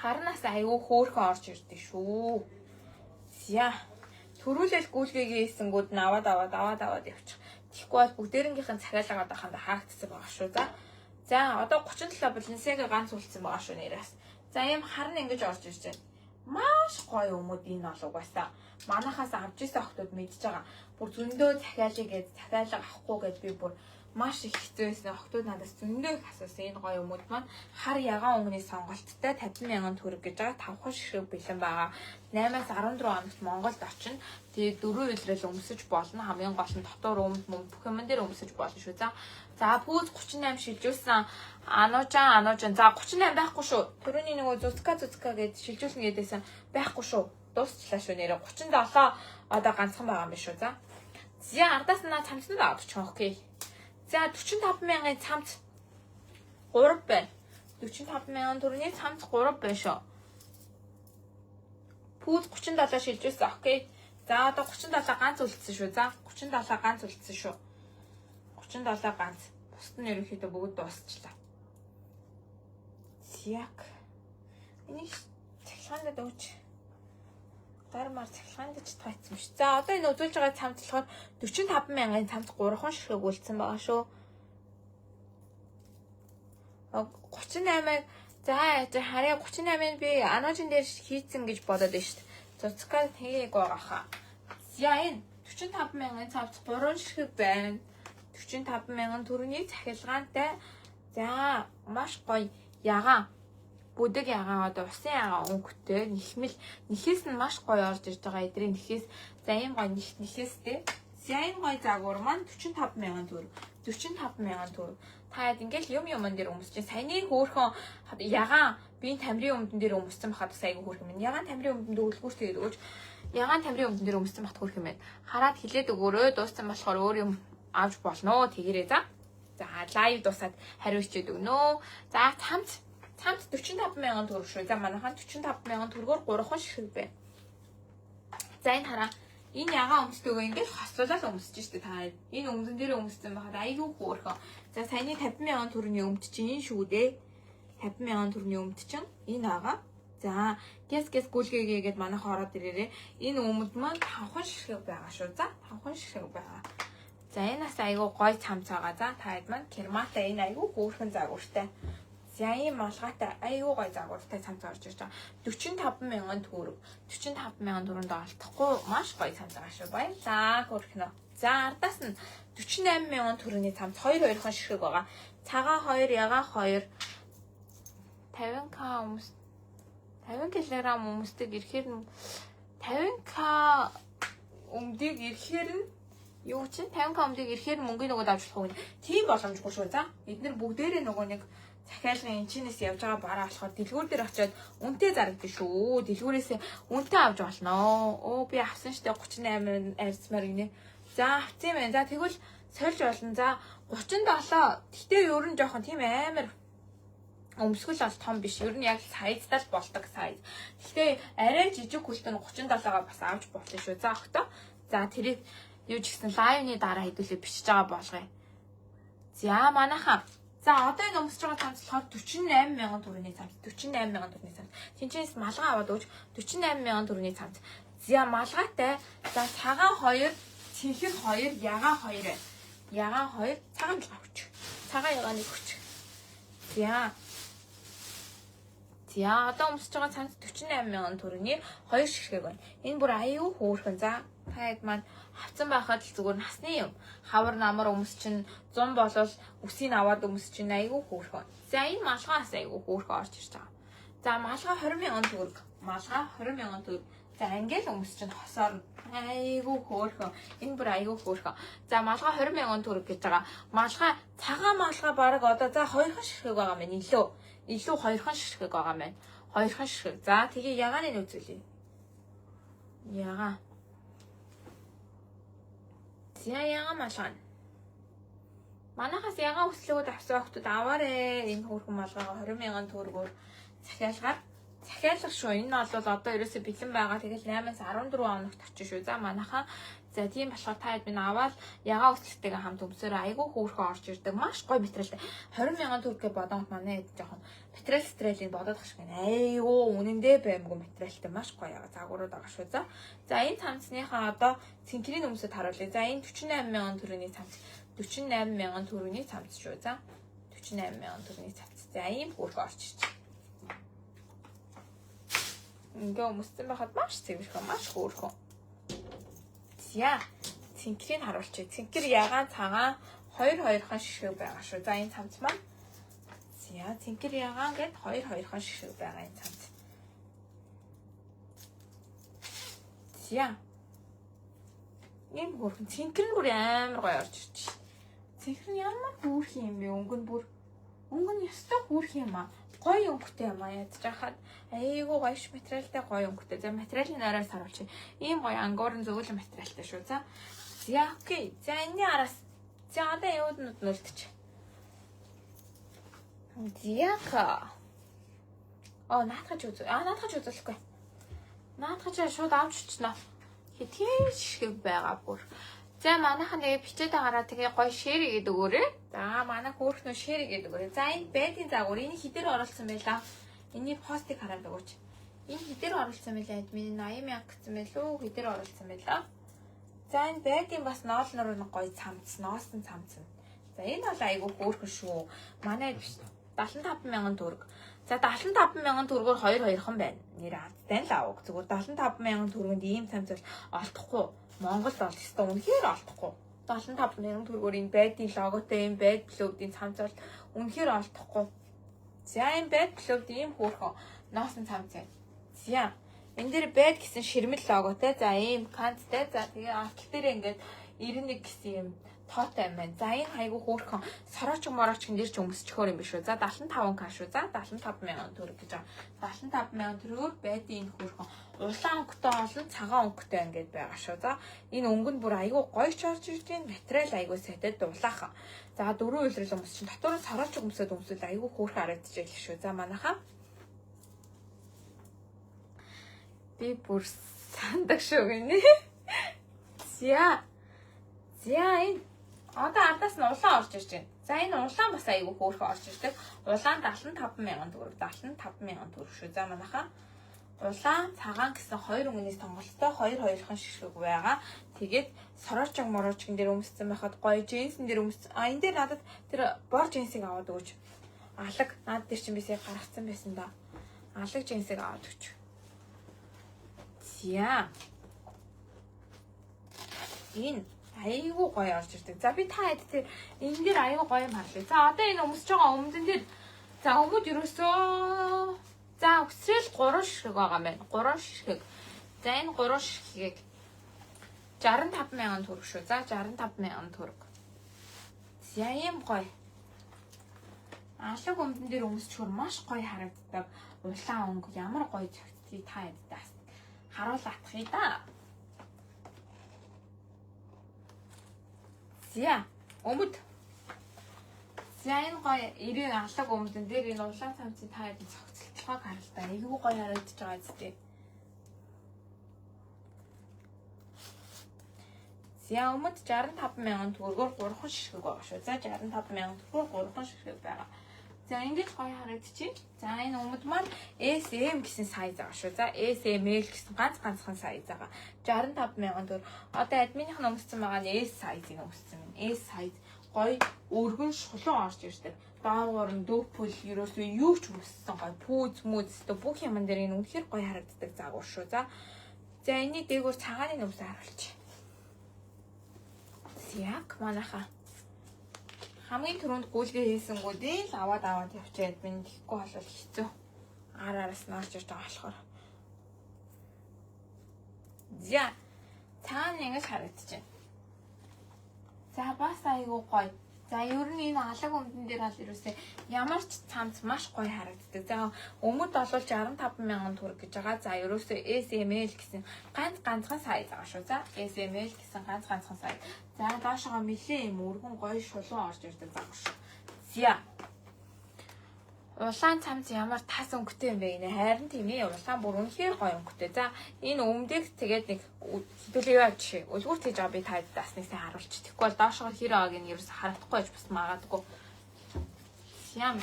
Харнаас аюу хөөхөн орж ирдэг шүү. За төрүүлэл гүйлгээгээ хийсэнгүүд нь аваад явчих. Тэгэхгүй бол бүгдээрнгийнхэн цахиалгаад байханд хаагдсан байгаа шүү. За одоо 37 Balenciaga ганц үлдсэн байгаа шүү нэрээс. За ийм харна ингэж орж ирж байна. Маш гоё өмд энэ бол угаасаа. Манахаас авч ирсэн охтууд мэдж байгаа. Бүр зөндөө цахиалъя гэж цахиалга авахгүй гэж би бүр маш их хэцүүсэн. Охтууд надаас зөндөө их асуусан. Энэ гоё өмд маань хар ягаан өнгөний сонголттой 50,000 төгрөг гэж байгаа. 5 ширхэг бэлэн байгаа. 8-аас 14 хоногт Монголд очино. Тэгээд 4 илрэл өмсөж болно. Хамгийн гол нь дотор өмд бүх юм дээр өмсөж болно шүү. За пүүз 38 шилжүүлсэн ануужан. За 38 байхгүй шүү. Төрөний нөгөө зүцка гэж шилжүүлнэ гэдээсэн байхгүй шүү. Дуусчлаа шүү нэрээ 37 одоо ганцхан байгаа юм биш үү. За ардаас наа цамцнууд авчих. Окей. За 45,000-ын цамц 3 байна. 45,000 төгрөгийн цамц 3 байна шүү. Пүүз 37 шилжүүлсэн. Окей. За одоо 37 ганц үлдсэн шүү. За 37 ганц үлдсэн шүү. 37 ганц. Бусд нь ерөнхийдөө бүгд дуусчлаа. Зяк. Энийг цахилгаанд өгч. Дармаар цахилгаанд ч тайцсан биш. За одоо энэ үзүүлж байгаа цамц болохоор 45,000-ын цамц 3 ширхэг үлдсэн байгаа шүү. 38-ыг за харьяа 38-ыг би ануужин дээр хийцэн гэж бодоод байна шүү дээ. Цуцкаа хийгээг байгаа хаа. За энэ 45,000-ын цамц 3 ширхэг байна. 45,000 төгрөгийн цахилгаантай. За маш гоё ягаан бүдэг ягаан одоо усан ягаан өнгөтэй нэхээс нь маш гоё орж ирж байгаа эдрийн нэхээс. За ийм гоё нэхээстэй. За энэ гоё загвар маань 45,000 төгрөг. 45,000 төгрөг. Та ингээл юм дээр өмсөж саяны хөөхөн ягаан биеийн тамирын өмдөн дээр өмссөн бахад бас айгүй хөөх юм. Ягаан тамирын өмдөндөө үлгүүрт тэгээд өгөөч. Ягаан тамирын өмдөн дээр өмссөн бахад хөөх юм байна. Хараад хилээд өгөөрөө дууссан болохоор өөр юм авч болно. Тэгэрээ за. За лайв дуусаад хариуцчихэд өгнө. За цамц 45,000 төгрөг шүү. За манайхан 45,000 төгрөгөөр 3 ширхэг байна. За энэ хараа. Энэ ягаан өмсдөгөө ингээд хослуулаад өмсөж штэ та. Энэ өмдөн дээр өмссөн байхад айгүй хөөрхөн. За саяны 50,000 төгрөгийн өмд чинь энэ шүү дээ. 50,000 төгрөгийн өмд чинь энэ байгаа. За гэс гүйлгээгээд манайхан ороод ирээрээ. Энэ өмд маань 5 ширхэг байгаа шүү. За 5 ширхэг байгаа. За энэ бас айгүй гоё цамц байгаа. За таад маань кермата энэ айгүй хөөрхөн загвартай. За ийм малгайтай айгүй гоё загвартай цамц орж ирж байгаа. 45,000 төгрөг. 45,000 төгрөнд олдохгүй маш гоё цамц байгаа шүү. Баярлалаа хөрхнө. За ардаас нь 48,000 төгрөгийн цамц 2 ширхэг байгаа. Цагаан 2, ягаан 2. 50k өмс 50 кг өмсдөг ирэхээр нь 50k өмдөг ирэхээр нь юу чинь 50k өмдөг ирэхээр мөнгөний нөгөө давжлах уу. Тийм боломжгүй шүү. За эдгээр бүгдээрээ нөгөө нэг захиалгын энчинээс явж байгаа бараа болохоор дэлгүүр дээр очиод үнэтэй зарагдсан шүү. Дэлгүүрээс үнэтэй авч болно. Оо би авсан штэ 38 арьсмаар гинэ. За авсан юм байна. За тэгвэл сольж болно. За 37. Гэхдээ ер нь жоохон тийм амар өмсгөл бол том биш. Ер нь яг сайздаа л болдог сайз. Гэхдээ арай жижиг хүлтэн 37-гаа бас авч болно шүү. За өгтөө. За тэрийг юу ч гэсэн лайвны дараа хэдүүлээ бичиж байгаа болгоё. За манайхаа. За одоо энэ өмсөж байгаа цамц болохоор 48,000 төгрөгийн цамц. 48,000 төгрөгийн цамц. Тинчээс малгай аваад өгч 48,000 төгрөгийн цамц. За малгайтай. За цагаан 2, цэнхэр 2, ягаан 2 байна. Ягаан 2, цагаан авч. Цагаан ягааныг өгч. За одоо өмсөж байгаа цамц 48,000 төгрөгийн 2 ширхэг байна. Энэ бүр аюу хөөрхөн. За таад маань хавцан байхад л зүгээр насны юм. Хавар намар өмс чинь 100 болол үсийг аваад өмс чинь айгүй хөөрхөн. За энэ малгаас айгүй хөөрхөн орж ирж байгаа. За малгай 20,000 төгрөг. малгай 20,000 төгрөг. За англи хүмүүс чинь хосоор айгүй хөөрхөн. Энэ бүр айгүй хөөрхөн. За малгай 20,000 төгрөг гэж байгаа. Малгай цагаан малгай баг одоо за 2хан ширхэг байгаа мэн илүү 2хан ширхэг байгаа мэн. 2хан ширхэг. За тэгээ ягааны үзүүлээ. Ягаа. Ягаа малгай. Манайхаас ягаа өслөгөд авсан хүмүүс аваарэ. Энэ хөөрхөн малгайгаа 20,000 төгрөгөөр захиалгах шүү. Энэ бол одоо ерөөсө бэлэн байгаа. Тэгэл 8-аас 14 хоногт очих шүү. За манайхаа за тийм болохоор та хэд минь аваад ягаа өслөгтэйгээ хамт өмсөөр айгүй хөөрхөн орж ирдэг. Маш гоё материалтай. 20,000 төгрөгийн бодонд манай хэд жоохон материал стрейлийг бодоод тах шиг байна. Айгүй үнэндээ баймгүй материалтай маш гоё ягаа загварууд байгаа шүү. За энэ цамцныхаа одоо цэнхрийн өмсөд харуулъя. За энэ 48,000 төгрөгийн цамц. 48,000 төгрөгийн цамц шүү. За 48,000 төгрөгийн цамц. За ийм хөөрхөн орж ирж. Ингээ өмссөн байхад маш цэвэрхэн, маш хөөрхөн. За цэнхрийг харуулчих. Цэнхэр ягаан цагаан 2-2хан ширхэг байгаа шүү. За энэ цамц маань. За цэнхэр ягаан гээд 2-2хан ширхэг байгаа энэ цамц. За ийм хөөрхөн цэнхэр нь бүр амар гоё орж ирж байна. Цэнхэр нь ямар хөөрхөн юм бэ? Өнгө нь ёстой хөөрхөн юм аа. Гоё өнгөтэй юм аа. Ядж хахад айгүй гоё материалтай гоё өнгөтэй. За материалын араас харуулчих. Ийм гоё ангуурын зөөлөн материалтай шүү. За окей. За энэний араас за одоо юуднууд нүлдчих. Зяка. Наатгаж үзүү. Наатгаж үзүүлэхгүй. Наатгаж шууд авч өчнө. Хэтгий шишгэг байгаа бүр. За манайхан тэгээ бичээд агараа тэгээ гоё шэр игээд өгөөрэй. За манай хөөрхнөө шэр игээд өгөөрэй. За энэ бэдийн загвар энэ хідээр оруулсан байлаа. Эний постыг хараад өгөөч. Энэ хідээр оруулсан байлаа. Админ 80,000 гэсэн байлуу. Хідээр оруулсан байлаа. За энэ бэдийн бас ноол нуруу гоё цамц, ноосон цамц. За энэ бол айгүй хөөрхөн шүү. Манай 75,000 төгрөг. За 75,000 төгрөгөөр 2-2хан байна. Нэр азтай л авах. Зүгээр 75,000 төгрөгөнд ийм цамц бол олдохгүй. Монгол бол өстой үнэхээр олдохгүй. 75,000 төгрөгөөр энэ байдгийн логотой энэ байд блүүдийн цамц бол үнэхээр олдохгүй. За энэ байд блүүд ийм хөөрхөн ноосон цамц байна. За энэ дээр байд гэсэн ширмэл логотой. За ийм канттай. За тэгээ алтал дээр ингээд 91 гэсэн юм тоотой юм байна. За энэ хайгуу хөөрхөн сорооч морооч гэн дээр ч өмсчихөр юм биш үү. За 75к шүү. За 75,000 төгрөг гэж байгаа. 75,000 төгрөгөөр байдгийн энэ хөөрхөн улаан өнгөтэй олон цагаан өнгөтэй ингээд байгаа шүү. За энэ өнгө нь бүр айгүй гоё ч орж ирж байна. Материал айгүй сайтай дулаахан. За дөрөв үйлрэл өмс чинь дотор нь сорооч өмсөд өмсөл айгүй хөөрхөн харагдчихэл шүү. За манайхаа би бүр сандаг шүү гинэ. За энэ одоо ардаас нь улаан орж ирж байна. За энэ улаан бас айгүй хөөрхөн орж ирдэг. Улаан 75,000 төгрөг. 75,000 төгрөг шүү. За манайхаа улаан цагаан гэсэн хоёр өнгөнөөс сонголттой 2-2хан ширхэг байгаа. Тэгээд сороочог мороочгон дээр өмссөн байхад гоё джинсэн дээр өмссөн. Энэ дээр надад тэр бор джинсийг аваад өгөөч. Алаг над дээр чинь бисээ гаргацсан байсан да. Алаг джинсийг аваад өгч. За энэ айгүй гоё орж ирдэг. За би та хэд тэр энэ дээр айгүй гоё юм харлаа. За одоо энэ өмсөж байгаа өмдөн дээр за өмд ерөөсөө за өсрөл 3 ширхэг байгаа юм байна. 3 ширхэг. За энэ 3 ширхгийг 65,000 төгрөг шүү. За 65,000 төгрөг. За ийм гоё. Алаг өмдөн дээр өмсчихөр маш гоё харагддаг. Улаан өнгө ямар гоё зөгцгийг та хэд харуулаадахыг да. За өмд. За энэ гоё 90 алаг өмдөн дээр энэ улаан цамцын та хэд цогцолтойг харалтаа. Айгүй гоё харагдаж байгаа зү. За өмд 65,000 төгрөгөөр 3 ширхэг байгаа шүү. За 65,000 төгрөгөөр 3 ширхэг байгаа. За ингэж гоё харагдчих. За энэ өмд маань SM гэсэн сайз байгаа шүү. За SML гэсэн ганцхан сайз байгаа. 65,000 төгрөг. Одоо админийх нь өмссөн байгаа нь S сайзыг өмссөн байна. S сайз гоё өргөн шулуун орж ирдэг. Доогоор нь дөпөл ерөөсөө юу ч өмссөн гоё пүүз мөзтэй бүх юм дээр энэ үнэхээр гоё харагддаг загвар шүү. За энэний дээгүүр цагааны нөмсөөр харуулчих. Яг манайхаа хамгийн түрүүнд гүйлгээ хийсэнгүүдээ л аваад явчихад минь тэгэхгүй болол хэцүү. Араас нь орж ирж байгаа болохоор За цаана ингэж харагдаж байна. За бас айгуу гоё. За ер нь энэ алаг өмдөн дээр бол ерөөсөө ямар ч цамц маш гоё харагддаг. За өмд олвол 65,000 төгрөг гэж байгаа. За ерөөсөө SML гэсэн ганцхан сайз байгаа шүү. За SML гэсэн ганцхан сайз. За доошоо нэлээ юм өргөн гоё шулуун орж ирдэг байгаа шүү. За улаан цамц ямар тас өнгөтэй юм бэ гинэ. Харин тийм ээ, улаан бүр үнэхээр гоё өнгөтэй. За энэ өмдөг тэгээд нэг хөдөлгөө жишээ. Үлгүүр тэгж байгаа би таад дасныг сайн харуулчих. Тэгэхгүй бол доошоо хэр байгааг нь ерөөсө харагдахгүй байж бас магадгүй. Ям.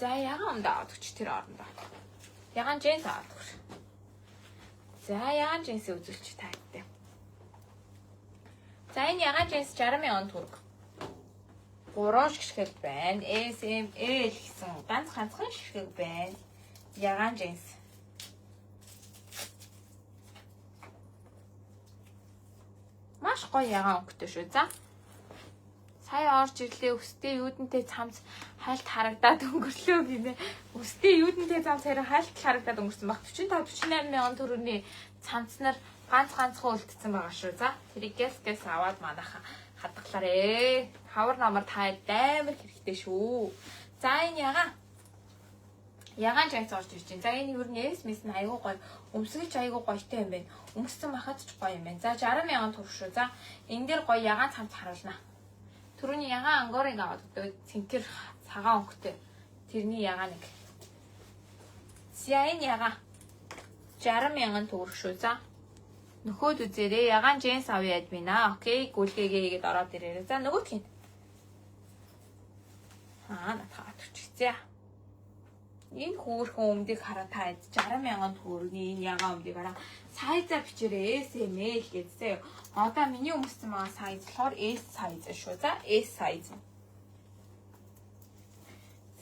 За ягаан өмд аваад өгч тэр орондоо. Ягаан джинс аваад өгч. За ягаан джинс үзүүлчих таадтай. За энэ ягаан джинс 60,000 төгрөг. 3 шишгэг байна. SML гэсэн ганцхан шишгэг байна. Ягаан джинс. Маш гоё ягаан өнгөтэй шүү. За. Сая орж ирлээ өстэй юудэнтэй цамц хальт харагдаад өнгөрлөө гинэ. Өстэй юудэнтэй цамц харин хальт харагдаад өнгөрсөн баг. 45-48,000 төгрөгийн цамцнаар ганцхан үлдсэн байгаа шүү. За. Тэрийг гэс аваад манайха хадгалаарэ. Хавар намар таад амар хэрэгтэй шүү. За энэ ягаан жайц орж ирж байна. За энэ юу нээс мэс нь айгуу гоё. Өмсгөж айгуу гоётой юм байна. Өмссөн махад ч гоё юм байна. За 60,000 төгрөг шүү. За энэ дээр гоё ягаан цамц харуулна. Түрүүний ягаан ангорыг аваад өгдөө. Цэнхэр цагаан өнгөтэй. Тэрний ягаан нэг. За энэ ягаан 60,000 төгрөг шүү. За нөхөд үзээрэй. Ягаан джинс авъя админа. Окей, гүлгээгээд ороод ирээрэй. За нөгөөх нь. Натгаад өгчих. За. Энэ хөөрхөн өмдийг хараа та 60,000 төгрөгийн энэ ягаан өмдийг хараа. Сайзаа бичээрэй. SML гэдээ. Одоо миний өмссөн байгаа сайз болохоор S сайз шүү. За S сайз.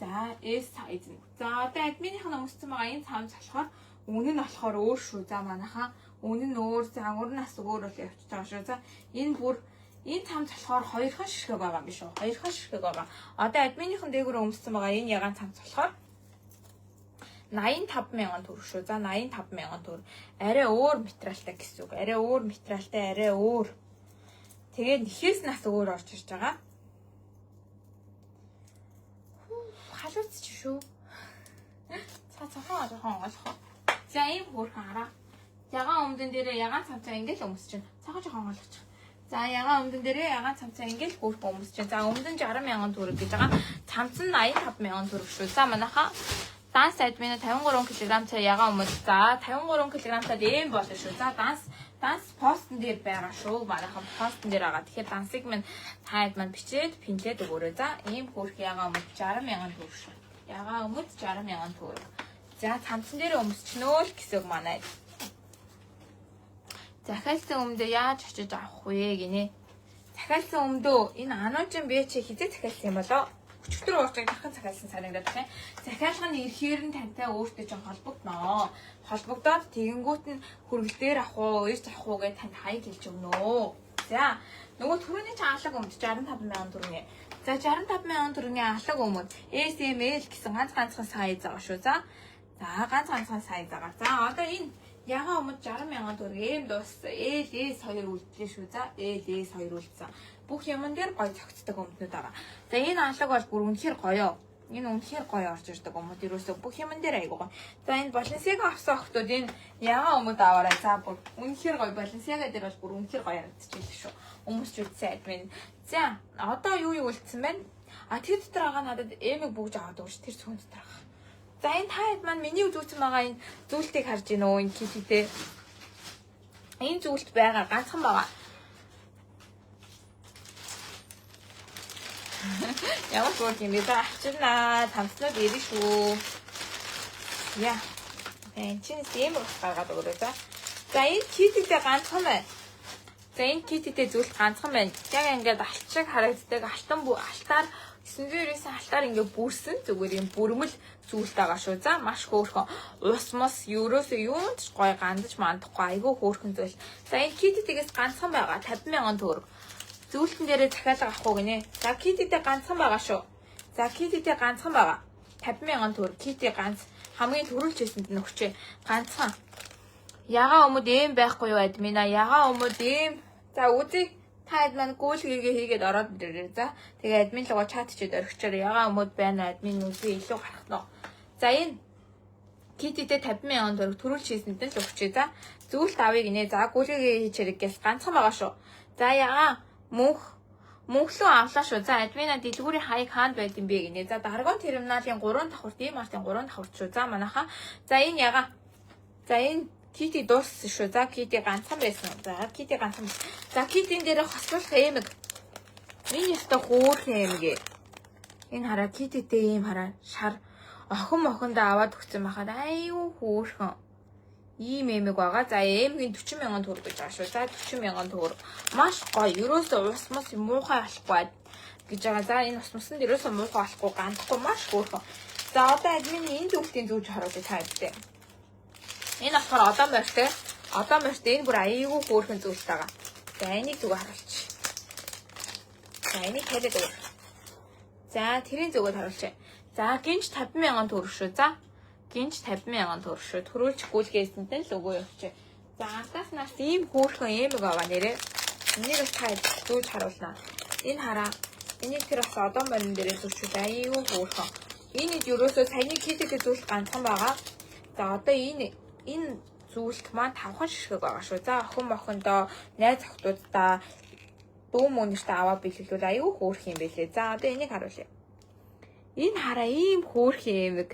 За S сайз. За одоо админийх нь өмссөн байгаа энэ цамц болохоор үнэ нь болохоор өөр шүү. За манайхаа үнэ нь өөр, загварнаас өөр бол явчихж байгаа шүү. За энэ цамц болохоор 2хан шишгэг байгаа юм биш үү? 2хан шишгэг байгаа. Одоо админийхэн дээгүүрээ өмссөн байгаа энэ ягаан цамц болохоор 85,000 төгрөг шүү. За 85,000 төгрөг. Арай өөр материалтай гэсэн үг. Арай өөр материалтай, арай өөр. Тэгээд нэхээс нас өөр орж ирж байгаа. Халууц чи шүү. Цаахаа жоохон. За ийм хөөрхөн хараа. Ягаан өмдөн дээрээ ягаан цамцаа ингээл өмсөж байна. Цаахаа жоохон олгоч. За ягаан өмдөн дээрээ ягаан цамцаа ингээл хөөрхөн өмсөж байна. За өмдөн 60,000 төгрөг гэж байгаа. Цамц нь 85,000 төгрөг шүү. За манайхаа данс админ 53 кг цаа ягаан өмд. За 53 кг цаад ийм болно шүү. За данс постн дээр байгаа шүү. Манайхан постн дээр байгаа. Тэгэхээр дансыг минь таад маань бичээд пинлээд өгөөрэй. За ийм хөөрх ягаан өмд 60,000 төгрөг шүү. Ягаан өмд 60,000 төгрөг. За цамцан дээр өмсчнөө л гэсэн үг манай. Захиалсан өмдөө яаж очиж авах вэ гинэ? Захиалсан өмдөө энэ ануужин бэ чи хизээ захиалсан юм болоо? Өчигдөр уурчиг дахин захиалсан санагдаад байна. Захиалга нь ирэхээр нь тантай өөртөө ч холбогдноо. Холбогдоод тэгэнгүүт нь хөргөл дээр авах уу, ирж авах уу гэж танд хаяг хэлж өгнө. За нөгөө түрүүний чи алаг өмд 65,000 төгрөгийн. За 65,000 төгрөгийн алаг өмд SML гэсэн ганцхан сайз байгаа шүү. За ганцхан сайз байгаа. За одоо энэ ягаан өмд 60,000 төгрөг эм дууссан. LS2 үлдлээ шүү. За LS2 үлдсэн. Бүх юмн дээр гоё цогцдог өмднүүд байгаа. За энэ алаг бол бүр үнэхээр гоё. Энэ үнэхээр гоё орж ирдэг өмд. Ерөөсөө бүх юмн дээр айгуу гоё. За энэ Balenciaga авсан охтууд энэ ягаан өмд аваарай. За бүр үнэхээр гоё. Balenciaga дээр бол бүр үнэхээр гоё харагдчихжээ шүү. Өмсч үзсэн админ. За одоо юу үлдсэн байна? Тэр дотор байгаа надад эмэг бүгж аваад өгч тэр зүүн дотор байгаа. За энэ таад маань миний үзүүлсэн байгаа энэ зүйлтийг харж гинөө энэ киттэй. Энэ зүйлт байгаа ганцхан байгаа. Ямар гоо юм бэ? За авчирнаа. Тамцнууд ирнэ шүү. Яа. Чинь ийм гаргаад өгөрөө за. За энэ киттэй ганцхан байна. За энэ киттэй зүйлт ганцхан байна. Яг ингээд алт шиг харагддаг алтаар 999 алтаар ингээд бүрсэн зүгээр юм бүрмэл зүйлт байгаа шүү. За маш хөөрхөн. Ус мос ерөөсөө юунд ч гоё гандаж мандахгүй айгүй хөөрхөн зүйл. За энэ киттэйгээс ганцхан байгаа 50,000 төгрөг. Зүйлтэн дээрээ захиалга авах уу гинэ. За киттэй ганцхан байгаа шүү. За киттэй ганцхан байгаа. 50,000 төгрөг. Киттэй ганц хамгийн төрүүлж хийсэнд нь өгчээ. Ганцхан. Ягаа өмд ийм байхгүй юу админа? Ягаа өмд ийм. За үзье. Та админ гүйлгээгээ хийгээд ороод ирээрэй. За тэгээ админ руугаа чат чид орхичоор ягаа өмд байна админ үзье илүү гарах нь. За энэ киттэй 50,000 төгрөг төрүүлж хийсэнд нь л өгчээ. За зүйлт авъя гинэ. За гүйлгээгээ хийчээрэй гэж ганцхан байгаа шүү. За ягаа мөнхлөө авлаа шүү. За админа дэлгүүрийн хаяг хаанд байд юм бэ гинэ. За даргон терминалын 3 давхурт ийм артын 3 давхурт шүү. За манайха. За энэ ягаа. За энэ кити дууссан шүү. За кити ганцхан байсан. За кити ганцхан. За китийн дээр хослуулах эмэг. Энэ яста хөөрхөн эмэг. Энэ хараа кититэй ийм хараа шар охиндоо аваад өгсөн байхад аюу хөөрхөн. Ийм эмэг байгаа. За эмгийн 40,000 төгрөг гэж байгаа шүү. За 40,000 төгрөг. Маш гоё. Ерөөсөө ус мус муухай болохгүй гэж байгаа. За энэ ус мусанд ерөөсөө муухай болохгүй ганцгүй маш хөөрхөн. За одоо админы энэ зүйлтийн зүүж харуулъя та хэвчээ. Энэ болохоор одоо морьтой. Одоо морьтой энэ бүр аюу хөөрхөн зүйлт байгаа. За энийг зүгээр харуулчих. За энийг хэлээд өгөх. За тэрийн зүгөөд харуулчих. За гинж 50,000 төгрөг шүү. За гинж 50,000 төгрөг шүү. Төрүүлж гүйлгээсэнд нь л өгөө явчих. За антааснаас ийм хөөрхөн эмэг байгаа нэрээ. Энийг бас та зүүж харуулнаа. Энэ хараа. Энийг тэр бас одоо морин дээрээ зүүчүүд аюу хөөрхөн. Энэ ерөөсөө саяны киттэй зүйлт ганцхан байгаа. За одоо энэ зүйлт маань 5хан ширхэг байгаа шүү. За охиндоо найз охтуудаа дүү мөнөртөө аваа бэлгэлвэл аюу хөөрх юм бэлээ. За одоо энийг харуулъя. Энэ хараа ийм хөөрхөн эмэг.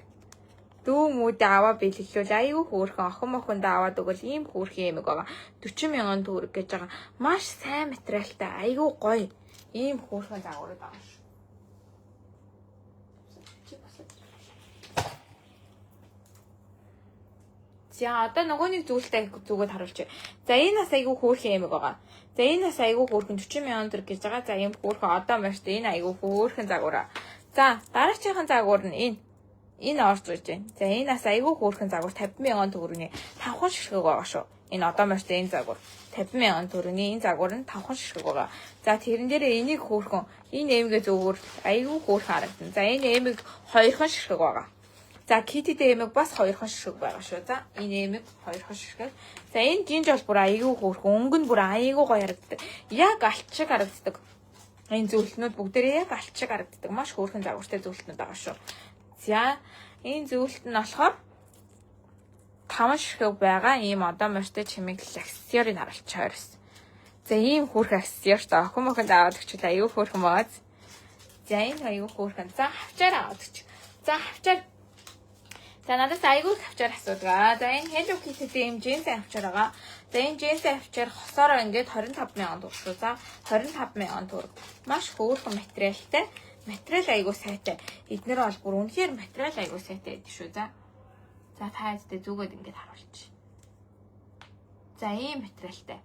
Дүү мүүдээ аваа бэлгэлвэл аюу хөөрхөн охиндоо аваад өгвөл ийм хөөрхөн эмэг байгаа. 40,000 төгрөг гэж байгаа. Маш сайн материалтай аюу гоё. Ийм хөөрхөн загварууд байгаа шүү. За одоо нөгөө нэг зүйлтэй зүгээд харуулчих. За энэ бас айгүй хөөрхөн эмэг байгаа. За энэ бас айгүй хөөрхөн 40,000 төгрөг гэж байгаа. За ийм хөөрхөн одоо маш энэ айгүй хөөрхөн загвараа. За дараачихын загвар нь энэ орж ирж байна. За энэ бас айгүй хөөрхөн загвар 50,000 төгрөгийн 5хан ширхэг байгаа шүү. Энэ одоо маш энэ загвар 50,000 төгрөгийн энэ загвар нь 5хан ширхэг байгаа. За тэрэн дээрээ энийг хөөрхөн энэ эмгээ зөвөр айгүй хөөрхөн харагдана. За энэ эмэг 2хан ширхэг байгаа. За киттэй эмэг бас 2хан ширхэг байгаа шүү. За энэ эмэг 2хан ширхэг. За энэ гинж бол бүр аюу хөөрхөн. Өнгө нь бүр аюу гоё харагддаг. Яг алт шиг харагддаг. Энэ зөвлөлтнүүд бүгдээрээ яг алт шиг харагддаг. Маш хөөрхөн загвартай зөвлөлтнүүд байгаа шүү. За энэ зөвлөлт нь болохоор 5 ширхэг байгаа. Ийм одоо морьтой чимэглэл аксессуарыг харуулчихаар байсан. За ийм хөөрхөн аксессуартай охинд аваад өгчүүл аюу хөөрхөн байгаа. За энэ аюу хөөрхөн. За хавчаар аваад өгч. За хавчаар. За надаас айгүй хавчаар асуудгаа. За энэ Hello Kitty-тэй юм джинсийн хавчаар байгаа. За энэ джинсийн хавчаар хосоороо ингээд 25,000 төгрөг шүү. За 25,000 төгрөг. Маш хөөрхөн материалтай. Материал айгүй сайтай. Эднэр бол бүр үнэхээр материал айгүй сайтай байдаг шүү. За та хэдтэй зүгээд ингээд харуулчих. За ийм материалтай.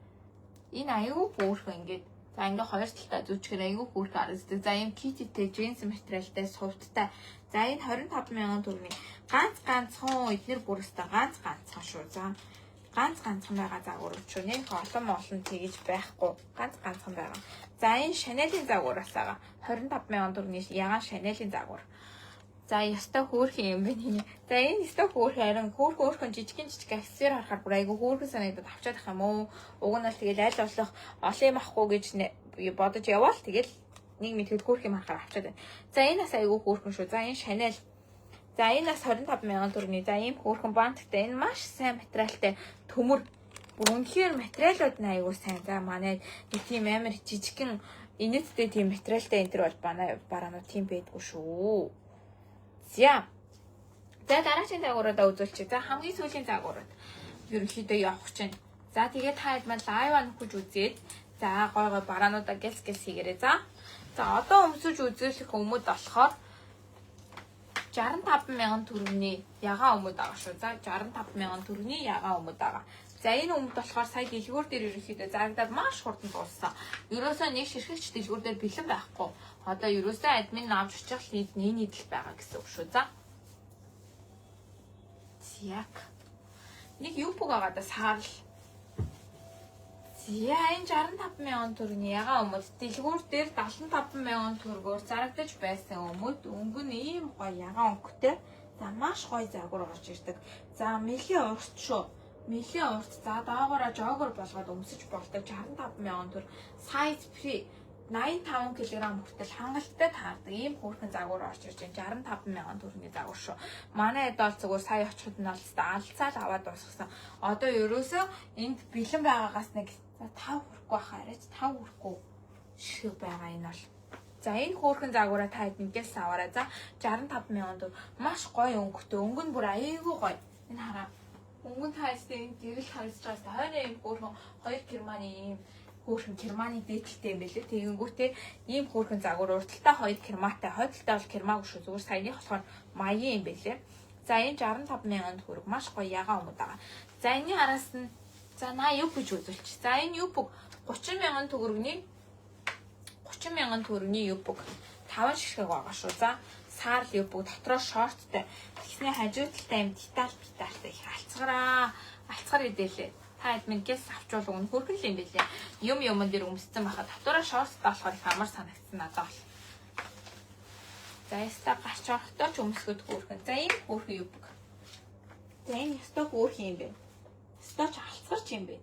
Энэ айгүй хөөрхөн ингээд. За ингээд хоёр талтай зүчгэр айгүй хөөрхөн харагддаг. За ийм Kitty-тэй джинс материалтай сувдтай. За энэ 25,000 төгрөгийн ганцхан эднэр бүрстэй ганцхан шүү. За ганцхан байгаа загвар өчөө нэг олон тэгж байхгүй ганцхан байгаа. За энэ Chanel-ийн загвараас байгаа 25,000 төгрөгийн ягаан Chanel-ийн загвар. За ястай хөөрхөн юм бэ. За энэ ястай хөөрхөн хөөрхөн жижиг аксессуар харахаар бүр айгүй хөөрхөн санагдаад авчаад ах юм уу? Уг нь бол тэгэл аль болох олон юм авахгүй гэж бодож яваал тэгэл нэг мэтгэл хөөрх юм харахаар авчаад байна. За энэ бас айгүй хөөрхөн шүү. За энэ Chanel. За энэ бас 25,000 төгрөгийн. За ийм хөөрхөн банттай. Энэ маш сайн материалтай төмөр. Бүр үнэхээр материалууд нь айгүй сайн. За манай нэг тийм амар жижигхэн инээдтэй тийм материалтай энэ төр бол бараанууд тийм байдгүй шүү. За дараагийн загваруудаа үзүүлчих. За хамгийн сүүлийн загварууд ерөнхийдөө явах чинь. За тэгээд та хэд маань лайв нөхөж үзээд за гой бараануудаа гэлс хийгээрэй. За одоо өмсөж үзүүлэх өмд болохоор 65,000 төгрөгийн ягаан өмд байгаа шүү. За 65,000 төгрөгийн ягаан өмд байгаа. За энэ өмд болохоор сая дэлгүүр дээр ерөнхийдөө зарагдаад маш хурдан дууссан. Ерөөсөө нэг ширхэгч дэлгүүр дээр бэлэн байхгүй. Одоо ерөөсөө админ авч очих энэ идэл байгаа гэсэн үг шүү. За. Яг нэг юу байгаа да саарл. За энэ 65,000 төгрөгийн ягаан өмд дэлгүүр дээр 75,000 төгрөгөөр зарагдаж байсан өмд өнгө нь ийм гоё ягаан өнгөтэй. За маш гоё загвар орж ирдэг. За мэлхий урт шүү. Нэлээ урт. За доогоороо жогор болгоод өмсөж болдог 65,000 төгрөг. Size free 85 кг хүртэл хангалттай таардаг. Ийм хөөрхөн загвар орж ирж байна. 65,000 төгрөгийн загвар шүү. Манай хэд бол зүгээр сая очиход нь алцтай алцаад аваад дуусгасан. Одоо ерөөсөө энд бэлэн байгаагаас нэг 5 хүрэхгүй байхаа арайч 5 хүрэхгүй шиг байгаа энэ бол. За энэ хөөрхөн загвараа та эднээс аваарай. За 65,000 төгрөг. Маш гоё өнгөтэй. Өнгө нь бүр аяйгүй гоё. Энэ хараа. Өнгө нь хайстай гэрэл харагдаж байгаа. Хойно ийм хөөрхөн 2 германы ийм хөөрхөн германы дээдлэлтэй юм байлээ. Тэгэнгүүтээ ийм хөөрхөн загвар урталтаа 2 герматай. Хойдолтой бол гермаагүй шүү. Зүгээр саяных болохоор маягийн юм байлээ. За энэ 65,000 төгрөг маш гоё ягаан өмд байгаа. За энэний араас нь за 80 юп гэж үзүүлчих. За энэ юпг 30,000 төгрөгийн 30,000 төгрөгийн юпг 5 ширхэг байгаа шүү. За саарл юпг дотроо шорттой. Тэгснэ хажуудалтай юм детальтай их алцгаар идэлээ. Та админкээс авчвал өгнө хөргөн л юм билээ. Юм дээр өмссөн байхад татвараа шорттой болохоор их амар санагдсан надад бол. За яста гарч явахдаа ч өмсгöd хөргөн. За энэ хөргөн юпг. За энэ яста хөргөн юм бэ. Яста ч алцгарч юм бэ.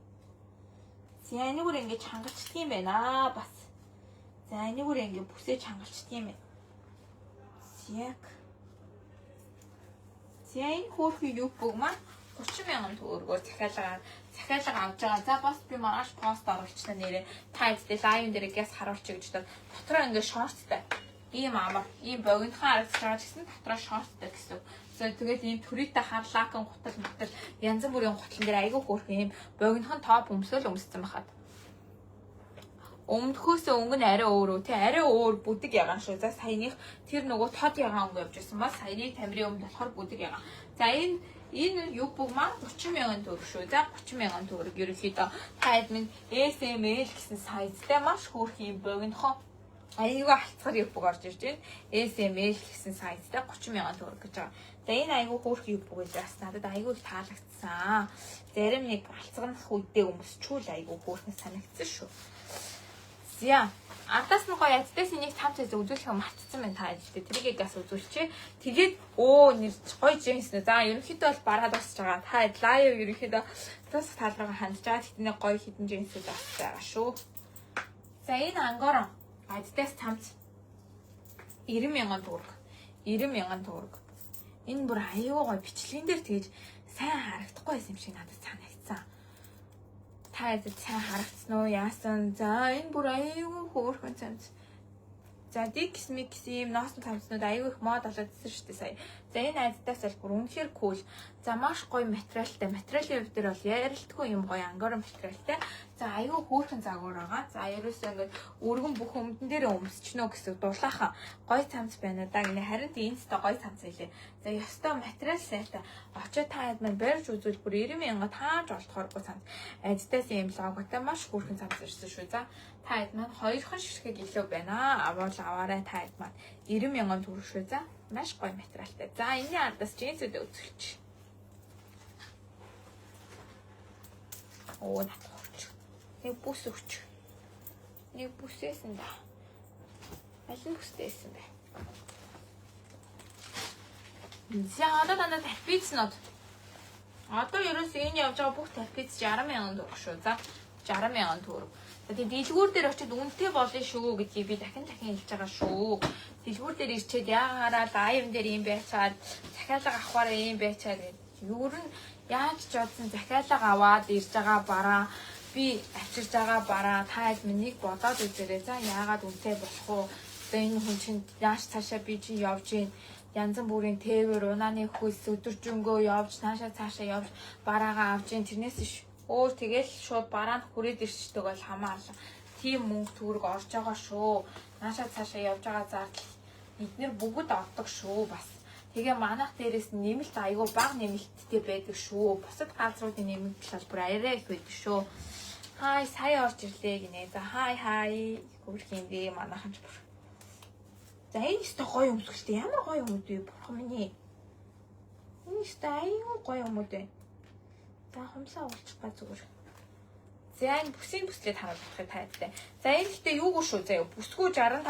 За энэгээр ингэж хангалцдаг юм байна бас. За энэгээр ингэ бүсэж хангалцдаг юм байна. Яг. За энэ хөргөн юпг маань 30,000 төгрөгөөр захиалга авч байгаа. За бас би маш пост оруулчлаа нэрээ. Та эцтэй лайв дээр гээс харуулчих гэж бодоод дотроо ингээд шорттай. Ийм амар, ийм богинохан харагдаж байгаа гэсэн дотроо шорттай гэсэн. Тэгээд ийм түрийтэй харлаакан гутал янз бүрийн гутлан дээр айгүй хөөрхөн ийм богинохон топ өмсөөл өмссөн байхад. Өмдөхөөс өнгө нь арай өөр үү, арай өөр бүдэг ягаан шүү. За саяных тэр нөгөө тод ягаан өнгө явж ирсэн ба саяны тамирын өмд болохоор бүдэг ягаан. За энэ юпг маань 30,000 төгрөг шүү. За 30,000 төгрөг ерөнхийдөө та админ SML гэсэн сайзтай маш хөөрхөн богинохон айгүй алцгар юпг орж ирж байна. SML гэсэн сайзтай 30,000 төгрөг гэж байгаа. За энэ айгүй хөөрхөн юпг байлаас надад айгүй таалагдсан. Зарим нэг алцгарнах үедээ өмсчүүл айгүй хөөрхөн санагдсан шүү. За ардаас нь гоё яддаас энийг цамц үзүүлэх юм мартсан байна та ажилтээ. Тэрийг газ үзүүлчихээ. Тэгээд нэрч гоё джинс нэ. За ерөнхийдөө бол бараад босч байгаа. Та лайв ерөнхийдөө тус талраа хандж байгаа. Тэгтээ нэг гоё хитэн джинсүүд авч байгаа шүү. За энэ ангорон яддаас цамц 90,000 төгрөг. 90,000 төгрөг. Энэ бүр аюу гоё бичлэгэн дээр тэгж сайн харагдахгүй байсан юм шиг надад санагдсан. Та сайн харагдсан уу? Яасан? За энэ бүр аюу хөөрхөн цамц. За Dix Mix ийм ноосн цамцнууд аюу их мод болоодсэн шүү дээ сая. За энэ айдтаас бол бүр үнэхээр кул. За маш гоё материалтай. Материалын хувьд дээр бол ярилтгүй юм гоё ангорон материалтай. За аюу хөөрхөн загвар байгаа. За ерөөсөө ингээд өргөн бүх өмдөн дээр өмсчнөө гэсэн дулаахан гоё цамц байна да. Гинэ харин энэстэй гоё цамц илээ. За ёстой материал сайтай. Очоо та админ барьж үзвэл бүр 90,000 тааж олдохооргүй цамц. Айдтаас ийм логотой маш хөөрхөн цамц ирсэн шүү. За та админ 2 ширхэг илүү байна. Аваарай та админ 90,000 төгрөг шүү. За маш гоё материалтай. За энэний ардаас джинсүүд үзүүлчих. Оо натгооч. Нэг бүс өгч. Нэг бүсээсэн да. Аль нь бүстэйсэн бэ? За одоо дандаа тарпицнууд. Одоо ерөөс энэ явж байгаа бүх тарпиц 60,000 төгрөг шүү. За 60,000 төгрөг. Тэгээд дэлгүүр дээр очиод үнэтэй болно шүү гэдгийг би дахин хэлж байгаа шүү. Дэлгүүр дээр ирчээд яагаараа лайв дээр юм байцаад захиалга авахаараа юм байцаад юу н яаж ч бодсон захиалга аваад ирж байгаа бараа би авчирж байгаа бараа та админийг бодоод үзээрэй. За яагаад үнэтэй болох уу? Одоо энэ хүн чинь яаж цаашаа би чинь явж гин янз бүрийн тээвэр унааны хөлс өдөржингөө явж цаашаа явж бараагаа авж гин тэрнээс өөр тэгэл шууд бараанд хүрээд ирчдэг бол хамаарлаа. Тийм мөнгө төгрөг орж байгаа шүү. Наашаа цаашаа явж байгаа зардал эднэр бүгд авдаг шүү бас. Тэгээ манайх дээрээс нэмэлт айгүй бага нэмэлттэй байдаг шүү. Бусад газруудын нэмэлт бол бүр арай их байдаг шүү. Хай сая орж ирлээ гинэ. За хай хөрх юм бэ манайхан ч бүр. За энэ өстө гоё өмсгөлтэй ямар гоё өмд вэ бурхан минь. Энэ өстө аюу гоё өмд вэ. За хумсаа уулчих ба зүгээр. За энэ бүсийн бүслээд харуулах тайдтай. За энэ ихтэй юугүй шүү. За бүсгүй 60,000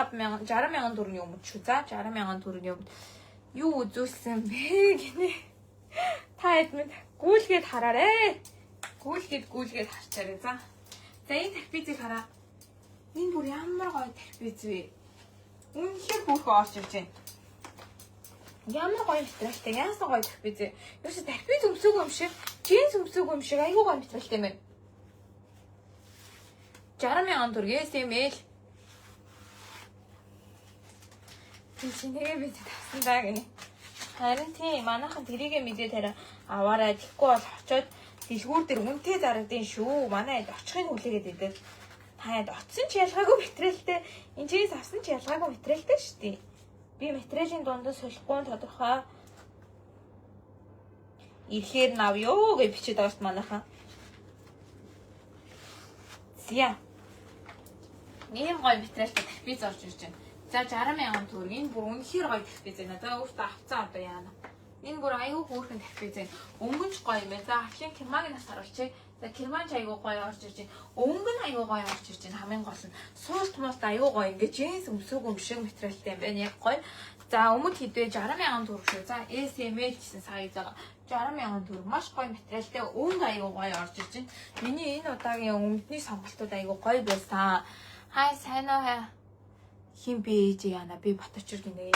төгрөгийн өмд шүү. За 60,000 төгрөгийн өмд. Юу үзүүлсэн бэ гинэ. Та админ гүйлгээд хараарэ. гүйлгээд харчаарай за. За энэ тархипыг хараа. Энэ бүр ямар гоё тархип вэ? Үнэхээр бүрхөө орж ирж байна. Ямар гоё материалтай, яасан гоё тархип вэ? Юусе тархип өмсөөгөө юм шиг, джинс өмсөөгөө юм шиг айгүй гоё материалтай юм байна. 60,000 төгрөг SML. Чинээ бид тавсан даа гэнэ. Харин тийм манайхан тэрийгэ мэдээ тараа аваарай. Тэгэхгүй бол очиод дэлгүүр дээр үнэтэй зарагдсан шүү. Манай очихыг хүлээгээд идэв. Таад оцсон ч ялгаагүй материалтай. Энэ чигээс авсан ч ялгаагүй материалтай шүү дээ. Би материалын дундаас солихгүй тодорхой. Ирэхээр навё гэж бичээд байгаа шүү манайхан. Зя. Ийм гоё материалтай тархип зорж ирж байна. За 60,000 төгрөг. Энэ бүр үнэхээр гоё тархип зэна. За өөртөө авцсан одоо яана. Энэ бүр аюу хөөрхөн тархип зэна. Өнгөнч гоё юм байна. За ахлын кермаг нас харуулчих. За керман ч аюу гоё орж ирж байна. Өнгө нь аюу гоё орж ирж байна. Хамгийн гол нь суурт муулт аюу гоё. Ингээ джинс өмсөөгөө юм шиг материалтай юм байна. Яг гоё. За өмнөд хэдвэ 60,000 төгрөг шүү. За SML гэсэн сайз байгаа. 60,000 төгрөг. Маш гоё материалтай. Өнгө аюу гоё орж ирж байна. Миний энэ удаагийн өмнөдний сонголтууд аюу гоё байсан. Хай сайн уу. Хин бэж яана би Батчир гинэ.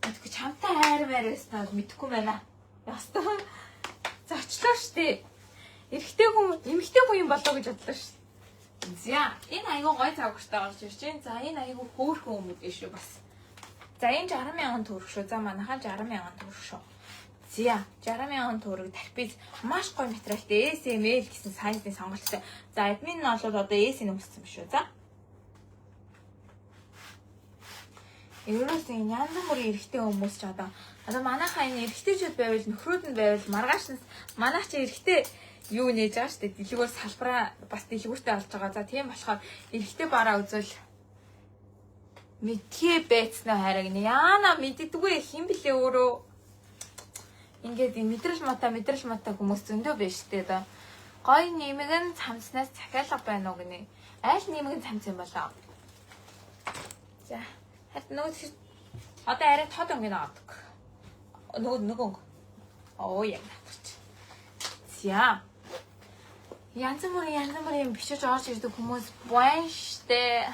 Мэдгүй чамтай хайр маяраас мэдхгүй байна. Ястаа. Зочлоо штэ. Эрэгтэй хүн, эмэгтэй хүн юм болоо гэж бодлоо штэ. За, энэ аягүй гой цагаартай гарч ирж байна. За, энэ аягүй хөөрхөн хүмүүс шүү бас. За, энэ 60,000 төгрөг шүү. За, манайхан 60,000 төгрөг шүү. За, 60,000 төгрөг тархип маш гоё материалтай SML гэсэн сайзны сонголттой. За, админ нь бол одоо S-ийг өмссөн биш үү? За. Ерөөс энэ янз бүрийн эрэгтэй хүмүүс ч одоо манайхаа энэ эрэгтэйчүүд байвал нөхрүүд нь байвал маргаашнаас манайх чи эрэгтэй юу нээж байгаа шүү дээ. Дэлгүүр салбараа бас дэлгүүртэй болж байгаа. За тийм болохоор эрэгтэй бараа үзвэл мэдхээ байцнаа хараг нэ. Яана мэддэггүй хин блэ өөрөө. Ингээд мэдрэл мата хүмүүс зөндөө байна шүү дээ. Гой нэмэг нь цамцнаас захиалга байна уу гинэ. Аль нэмэг нь цамц юм болоо. За нөгөө одоо арай тод өнгө наадаг. Нөгөө. Оо яг натарч. За. Янз бүрийн бичиж орж ирдэг хүмүүс байна штэ.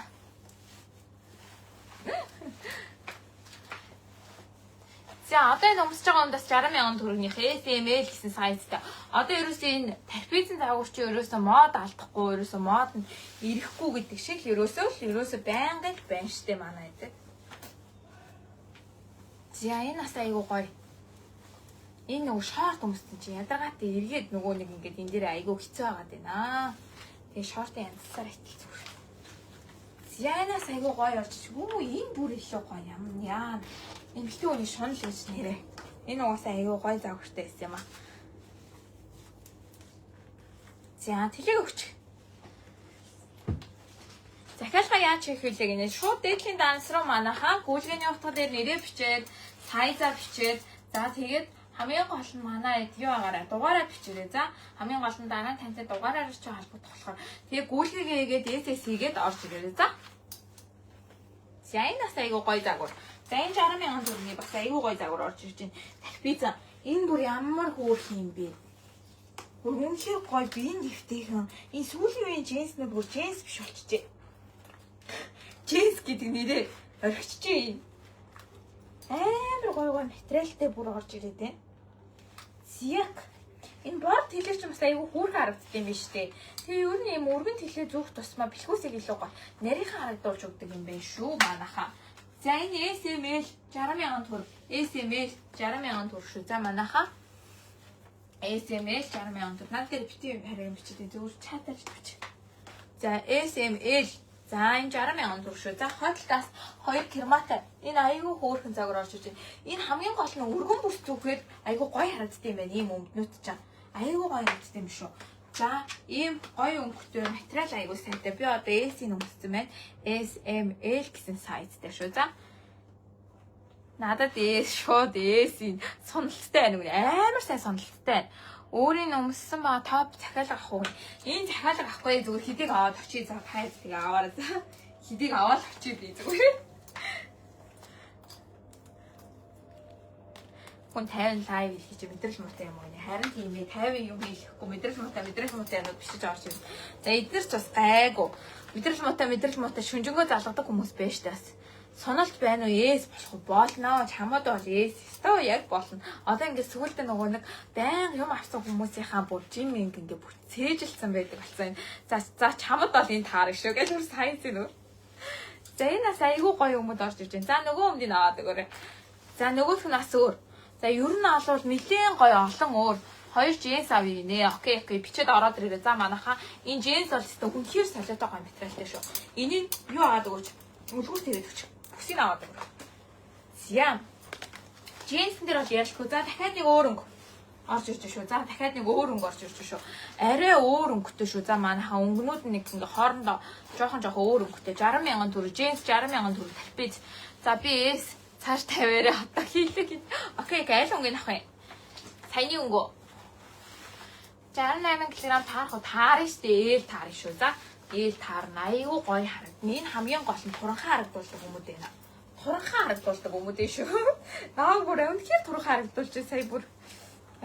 За одоо энэ өмсөж байгаа юмдас 60,000 төгрөгнийх SML гэсэн сайзтай. Одоо ерөөсөө энэ тархипын загвар чи ерөөсөө мод алдахгүй, ерөөсөө мод нь ирэхгүй гэдэг шиг ерөөсөө байнгын байна штэ манай эдэг. За энэ бас айгуу гоё. Энэ нөгөө шорт өмссөн чи ядаргаатай эргээд нөгөө нэг ингээд энэ дээр айгуу хэцүү байгаад байна. Тэгээ шортын янзсаар итэл зүгээр. За энэ бас айгуу гоё орж чи. Үу энэ бүр илүү гоё юм яа. Эмэгтэй хүний шунал гэж нэрээ. Энэ угаасаа айгуу гоё загвартай байсан юм аа. За тэлэг өгч. Захиалга яаж хийх вэ гэнэ? Шууд дээдлийн данс руу манайхаа гүйлгээний утга дээр нэрээ бичээд, сайзаа бичээд, за тэгээд хамгийн гол нь манай юу агаараа дугаараа бичээрэй. За хамгийн гол нь дараа нь тантай дугаараар ч холбогдох болохоор тэгээд гүйлгээгээ хийгээд SS хийгээд орж ирээрэй. За. За энэ бас айгуу гоё загвар. За энэ 60,000 төгрөгийн бас айгуу гоё загвар орж ирж байна. Тархипиза энэ бүр ямар хөөрх юм бэ? Бүр үнэхээр гоё биеийн дэвтэйхэн. Энэ сүүлийн үеийн джинс нь бүр джинс биш болчихжээ. Джинс гэдэг нэрээ орхичжээ. Амар гоё материалтай бүр орж ирээд байна. Зяк. Энэ борд хэлээч бас айгүй хөөрхөн харагддаг юм биш үү? Тэгээ ер нь юм өргөн хэлээ зүрх тусмаа бэлхүүсийг илүү гоё нарийнхан харагдуулж өгдөг юм байна шүү манайхаа. За энэ SML 60,000 төгрөг. SML 60,000 төгрөг шүү. За манайхаа SML 60,000 төгрөг. Наад дээр битгий харин бичээд зөвхөн чатарч бич. За SML за энэ 60,000 төгрөг шүү. За хотлтаас 2 керматай. Энэ айгүй хөөрхөн загвар орж ирж байна. Энэ хамгийн гол нь өргөн бүс зүгээр айгүй гоё харагддаг юм байна. Ийм өмднүүд ч айгүй гоё харагддаг юм шүү. За ийм гоё өнгөтэй материал айгүй сайтай. Би одоо S-ийг өмссөн байна. SML гэсэн сайзтай шүү. За надад шууд S-ийг сонолттой байна. Амар сайн сонолттой байна. Өөрийн өмссөн ба топ захиалга авах уу. Энэ захиалга авахгүй зүгээр хэдийг аваад очиж за хайз тийг аваарай. За хэдийг аваад очиж би зүгээр. хүн 50 лайв хийж мэдрэл муутай юм уу нэ. Харин тийм ээ 50 юм хийхгүй мэдрэл муутай юмуд бичиж орж ирнэ. За эдгээр ч бас гайгүй. Мэдрэл муутай шүнжэнгөө залгадаг хүмүүс байж таас. Сонолт байна уу? Ээс болох уу? Болно. Чамд бол ээс. Өстөө яг болно. Одоо ингээд сүүлдээ нөгөө нэг байн юм авсан хүмүүсийнхаа бүр жим ингээд бүр цээжилсэн байдаг болсон. За чамд бол энэ таарах шүү гэж бүр сайн зэн үү. За энэ бас айгүй гоё юмуд орж ирж байна. За нөгөө өмнөдийг аваад өгөөрэй. За нөгөөх нь бас өөр. За ер нь олвол нэлээд гоё олон өөр. 2 джинс авъя нэ. Окей, бичээд ороод ирээ. За манайхаа энэ джинс бол өстө үнхээр солиотой гоё материалтай шүү. Энийг юу аваад өгөөч? Үлгүүр тавьад өгч. Бүсийг аваад өгөө. Зям. Джинсэн дээр бол ялахгүй. За дахиад нэг өөр өнгө орж ирж шүү. За дахиад нэг өөр өнгө орж ирж шүү. Арай өөр өнгөтэй шүү. За манайхаа өнгөнүүд нэг ингээ хоорондоо жоохон өөр өнгөтэй 60,000 төгрөг. Джинс 60,000 төгрөг талбиз. За би эс цааш тавиараа одоо хийлээ. Окей, аль өнгөний авах юм? Саяны өнгө. 68 кг таарна штэ. Ээл таарна шүү. За ээл таарна. Айгүй гоё харагдана. Энэ хамгийн гол нь туранхан харагдуулдаг хүмүүс байна. Туранхан харагдуулдаг хүмүүс дээ шүү. Наа бүр үнэхээр туранхан харагдуулж сая бүр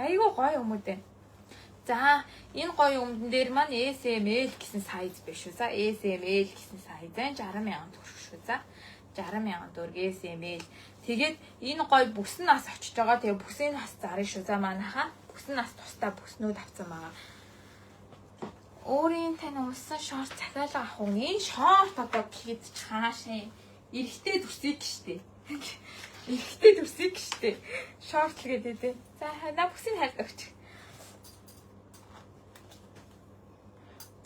айгүй гоё хүмүүс байна. За энэ гоё өмдөн дээр маань SML гэсэн сайз биш шүү. За SML гэсэн сайз 60,000 төгрөг шүү. За 60,000 төгрөг SML. Тэгээд энэ гоё бүс нас очиж байгаа. Тэгээ бүсийн нас зарна шүү. За манайхаа бүсийн нас тусдаа бүснүүд авсан байгаа. Өөрийн тань өмсөн шорт захиалга авах уу? Энэ шорт одоо гэхэд чаашаа эрэхтэй дүрсийг штэ. Эрэхтэй дүрсийг штэ. Шорт л гэдэг дээ. За на бүсийг хайлт өгч.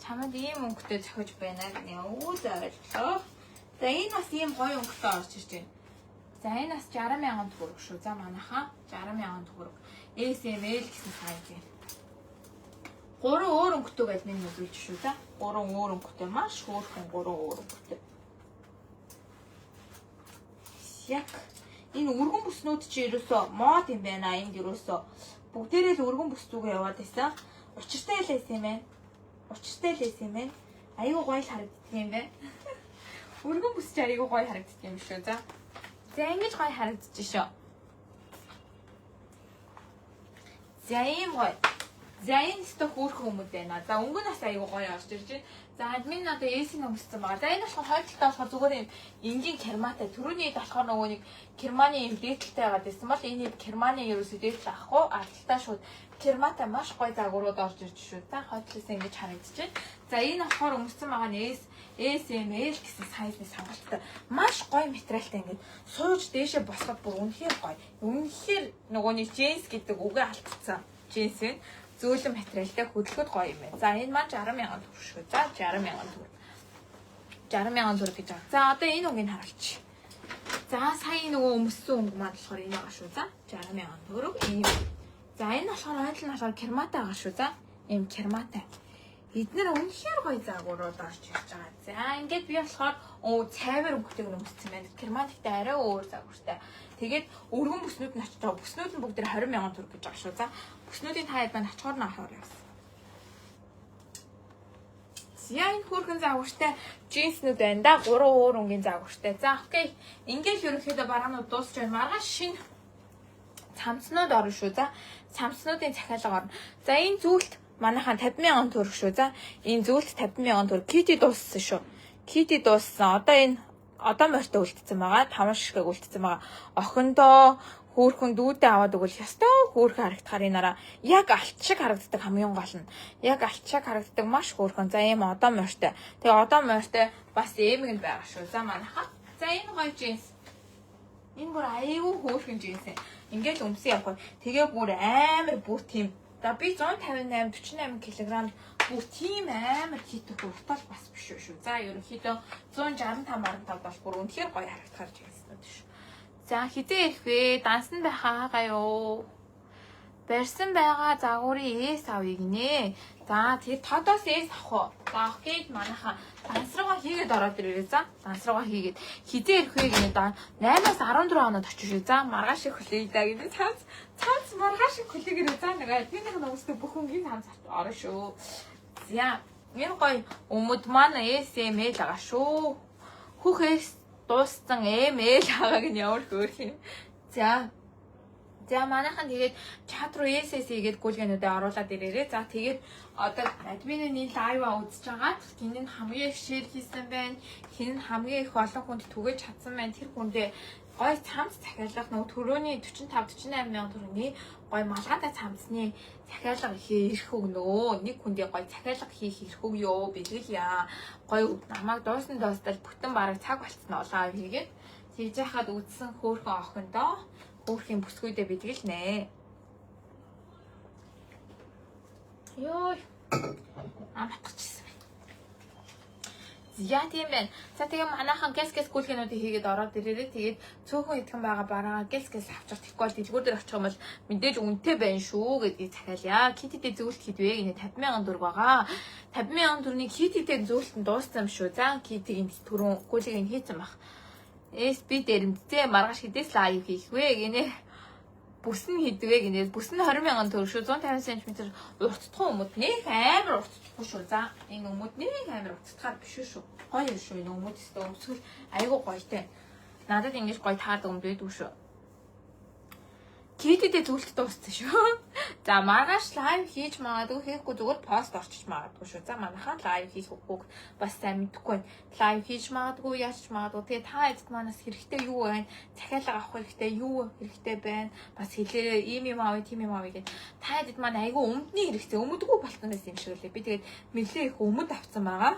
Чамд ийм өнгөтэй зохиж байна гэнэ. Өө зойлоо. За энэ бас ийм гоё өнгөтэй орж ирж байна. За энэ бас 60,000 төгрөг шүү. За манайхаа 60,000 төгрөг. SML гэсэн сайз юм. 3 өөр өнгөтэй гэж нэг үзүүлж шүү. За 3 өөр өнгөтэй маш хөөрхөн 3 өөр өнгөтэй. Яг энэ өргөн бүснүүд чи ерөөсөө мод юм байна. Энд ерөөсөө бүгдээрээ л өргөн бүс зүгээ яваад байсан. Учиртай л байсан юм байна. Учиртай л байсан юм байна. Айгуу гоё харагддаг юм байна. Өргөн бүс чи айгуу гоё харагддаг юм шүү. За. За ингэж гоё харагдаж шүү. За ийм гоё. За энэ өстө хөөрхөн хүмүүс байна. За өнгө нас айгуу гоё орж ирж байна. За админ одоо эсийн өмссөн байгаа. За энэ болохоор хойдолтой болохоор зүгээр юм энгийн керматай. Түрүүний болохоор нөгөө нэг керманы юм дээдлтэй байгаад байсан бол энэ керманы ерөөсөө дээдл авахгүй алдaltaа шууд керматай маш гоё загварууд орж ирж шүү. За хойдлоос ингэж харагдаж байна. За энэ болохоор өмссөн байгаа нь SML гэсэн сайзны сонголттой. Маш гоё материалтай ингээд сууж дээшээ босгоод бүр үнэхээр гоё. Үнэхээр нөгөөний джинс гэдэг үгээ алдсан. Джинс вэ? Зөөлөн материалтай хөдөлгөөд гоё юм байна. За энэ маань 60,000 төгрөг шүү. За 60,000 төгрөг. 60,000 төгрөг гэж байна. За одоо энэ өнгийг харуулчих. За сая нөгөө өмссөн өнгө маань болохоор энэ байгаа шүү. За 60,000 төгрөг. Ийм. За энэ болохоор ойдл нь болохоор керматай байгаа шүү. За ийм керматай. Эднэр үнэхээр гоё загварууд орж ирж байгаа. За ингээд би болохоор цайвар өнгөтэйг өмссөн байна. Керманиктай арай өөр загвартай. Тэгээд өргөн бүснүүд нь очиж байгаа. Бүснүүд нь бүгд 20,000 төгрөг гэж байгаа шүү. За бүснүүдийн таад маань очихоор нь авахаар явсан. За энэ хөргөн загвартай джинснүүд байна да. 3 өөр өнгийн загвартай. За окей. Ингээд ерөнхийдөө бараанууд дуусч байна. Маргааш шинэ цамцнууд орно шүү. За цамцнуудын захиалга орно. За энэ зүйлт манайхаа 50,000 төгрөг шүү. За энэ зүйлт 50,000 төгрөг. Кити дууссан шүү. Кити дууссан. Одоо энэ одоо морьтой үлдсэн байгаа. 5 ширхэг үлдсэн байгаа. Охиндоо хөөрхөн дүүдээ аваад өгвөл ястай хөөрхөн харагдахаар энараа яг алт шиг харагддаг хамгийн гол нь. Яг алт шиг харагддаг маш хөөрхөн. За ийм одоо морьтой. Тэгээ одоо морьтой бас эмэг нь байгаа шүү. За манайхаа. За энэ гоё джинс. Энэ бүр аюу хөөрхөн джинс. Ингээл өмсөн явах. Тэгээ бүр амар бүр тийм. За би 158 48 кг бүр тийм амар хитэх уртал бас биш шүү. За ерөнхийдөө 165 бол бүр үнэхээр гоё харагдахаар джинснүүд шүү. За хизээ ирэх вэ? Дансан байхаа гаяо. Барьсан байгаа загварын эс авъя гинэ. За тэр тодоос эс авах уу? За окей манайхаа дансруугаа хийгээд ороод ирээ. За дансруугаа хийгээд хизээ ирэх вэ гинэ. 8-аас 14 хоноод очиж шүү. За маргааш их хүлээе да гинэ. Цац маргааш их хүлээгээрээ. За нэг админийх нь өгсөд бүх өнгийн цац орно шүү. За энэ гоё өмд маань SML байгаа шүү. Хүүхээс дууссан ML хагааг нь ямар хөөх юм. За За манайхан тэгээд чат руу SS хийгээд гүйлгэнүүдээ оруулаад ирээрээ. За тэгээд одоо админы лайва үзэж байгаа. Хин нь хамгийн их шеэр хийсэн байна. Хин нь хамгийн их олон хүнд түгэж чадсан байна. Тэр хүндээ гой цамц захиалга нөгөө төрөөний 45 48 мянган төгрөгийн гой малгайтай цамцны захиалга ирэх өгнөө. Нэг хүндээ гой захиалга хийх ирэх өгөө бэлгэлье. Гой намайг дуусна дуустал бүтэн бараг цаг болцсон олоо хийгээд тэгж яхад үдсэн хөөхөн охиндоо хөөрхийн бүсгүйдээ бэлгэлнэ. Йоо. Амтчихсан. Яа тийм байна. За тэгээ манайхан гэс гүйлгэнүүдийг хийгээд ороод ирээрээ тэгээд цөөхөн идэхэн байгаа бараа гэс авчих тэгэхгүй бол дэлгүүр дээр очих юм бол мэдээж үнэтэй байна шүү гэдгийг захиалъя. Киттэй зөвлөлт хийдвэ. Энэ 50,000 төгрөг байгаа. 50,000 төгрөгийн киттэй зөвлөлт нь дууссан шүү. За китийг түрүүн гүйлгийг хийцэн баг. SB дээрэмдтэй маргааш хэдээс лайв хийх вэ гинэ. Бүс нь хийдвэ гинэ. Бүс нь 20,000 төгрөг шүү. 150 см урттдах өмд нэг амар урттдахгүй шүү. За энэ өмд нэг амар урттдахаар биш шүү. Гоё шүү энэ өмд өстө өмсгөл айгуу гоётэй. Надад ингэж гоё таардаг өмд байдгүй шүү. Киттэй зөвлөлт дууссан шүү. За маргааш лайв хийж магадгүй хийхгүй зүгээр пост орчиж магадгүй шүү. За манайхан лайв хийх үгүй бас сайн мэдэхгүй байна. Лайв хийж магадгүй яач магадгүй. Тэгээ та эцэд манаас хэрэгтэй юу байна? Захиалга авах хэрэгтэй юу хэрэгтэй байна? Бас хэлээрээ ийм авъя, тийм авъя гэдэг. Та эцэд маань айгүй өмдний хэрэгтэй. Өмдгүү болтноос юм шиг үлээ. Би тэгээд нэлээ их өмд авсан байгаа.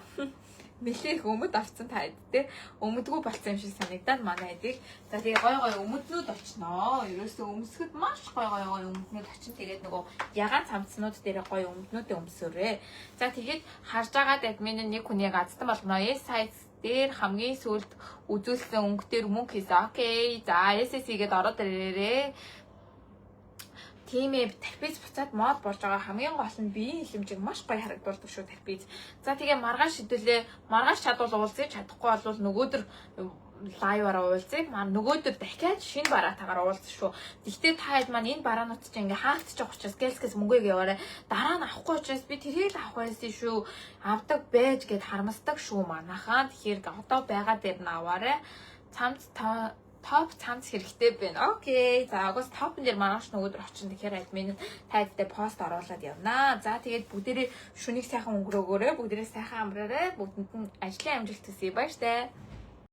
Нэлээ их өмд авсан та эдтэй өмдгүү болцсон юм шиг санагдаад манай эдийг. За тэгээ гой өмднүүд очноо. Ерөөсөө өмсгөд маш гой өмднүүд очин. Тэгээд нөгөө ягаан цамцнууд дээр гой өмднүүдээ өмсөөрэй. За тэгээд харж байгаа админ нэг хүнийг азтан болгоно. Сайт дээр хамгийн сүүлд үзүүлсэн өнгөтөр мөнгө хийсэн. Окей. За SSC-гээд ороод ирээрээ. Тимээ терапевт буцаад мод болж байгаа хамгийн гол нь биеийн хэмжээг маш гоё харагдуулдаг шүү терапевт. За тэгээ маргааш шидүүлээ. Маргааш чадвал уулзъя, чадахгүй бол нөгөөдөр лайваараа уулзъя. Нөгөөдөр дахиад шинэ бараатаагаар уулзах шүү. Гэхдээ та хэд маань энэ бараанууд чинь ингээ хаагдчих жоох учраас гэлскээс мөнгөийг яваарай. Дараа нь авахгүй учраас би тэрийг л авах байсан шүү. Авдаг байж гэд харамсдаг шүү манайхаа. Тэгэхээр одоо байгаа дээр нь аваарай. Топ цамц хэрэгтэй байна. Окей. За агаас топн дээр маргааш нөгөөдөр очин тэгэхээр админ тайлбартай пост оруулаад явнаа. За тэгээд бүгдээрээ шүнийг сайхан өнгөрөөгөөрэй. Бүгдээрээ сайхан амраарай. Бүгдэнд нь ажлын амжилт хүсье. Баяртай.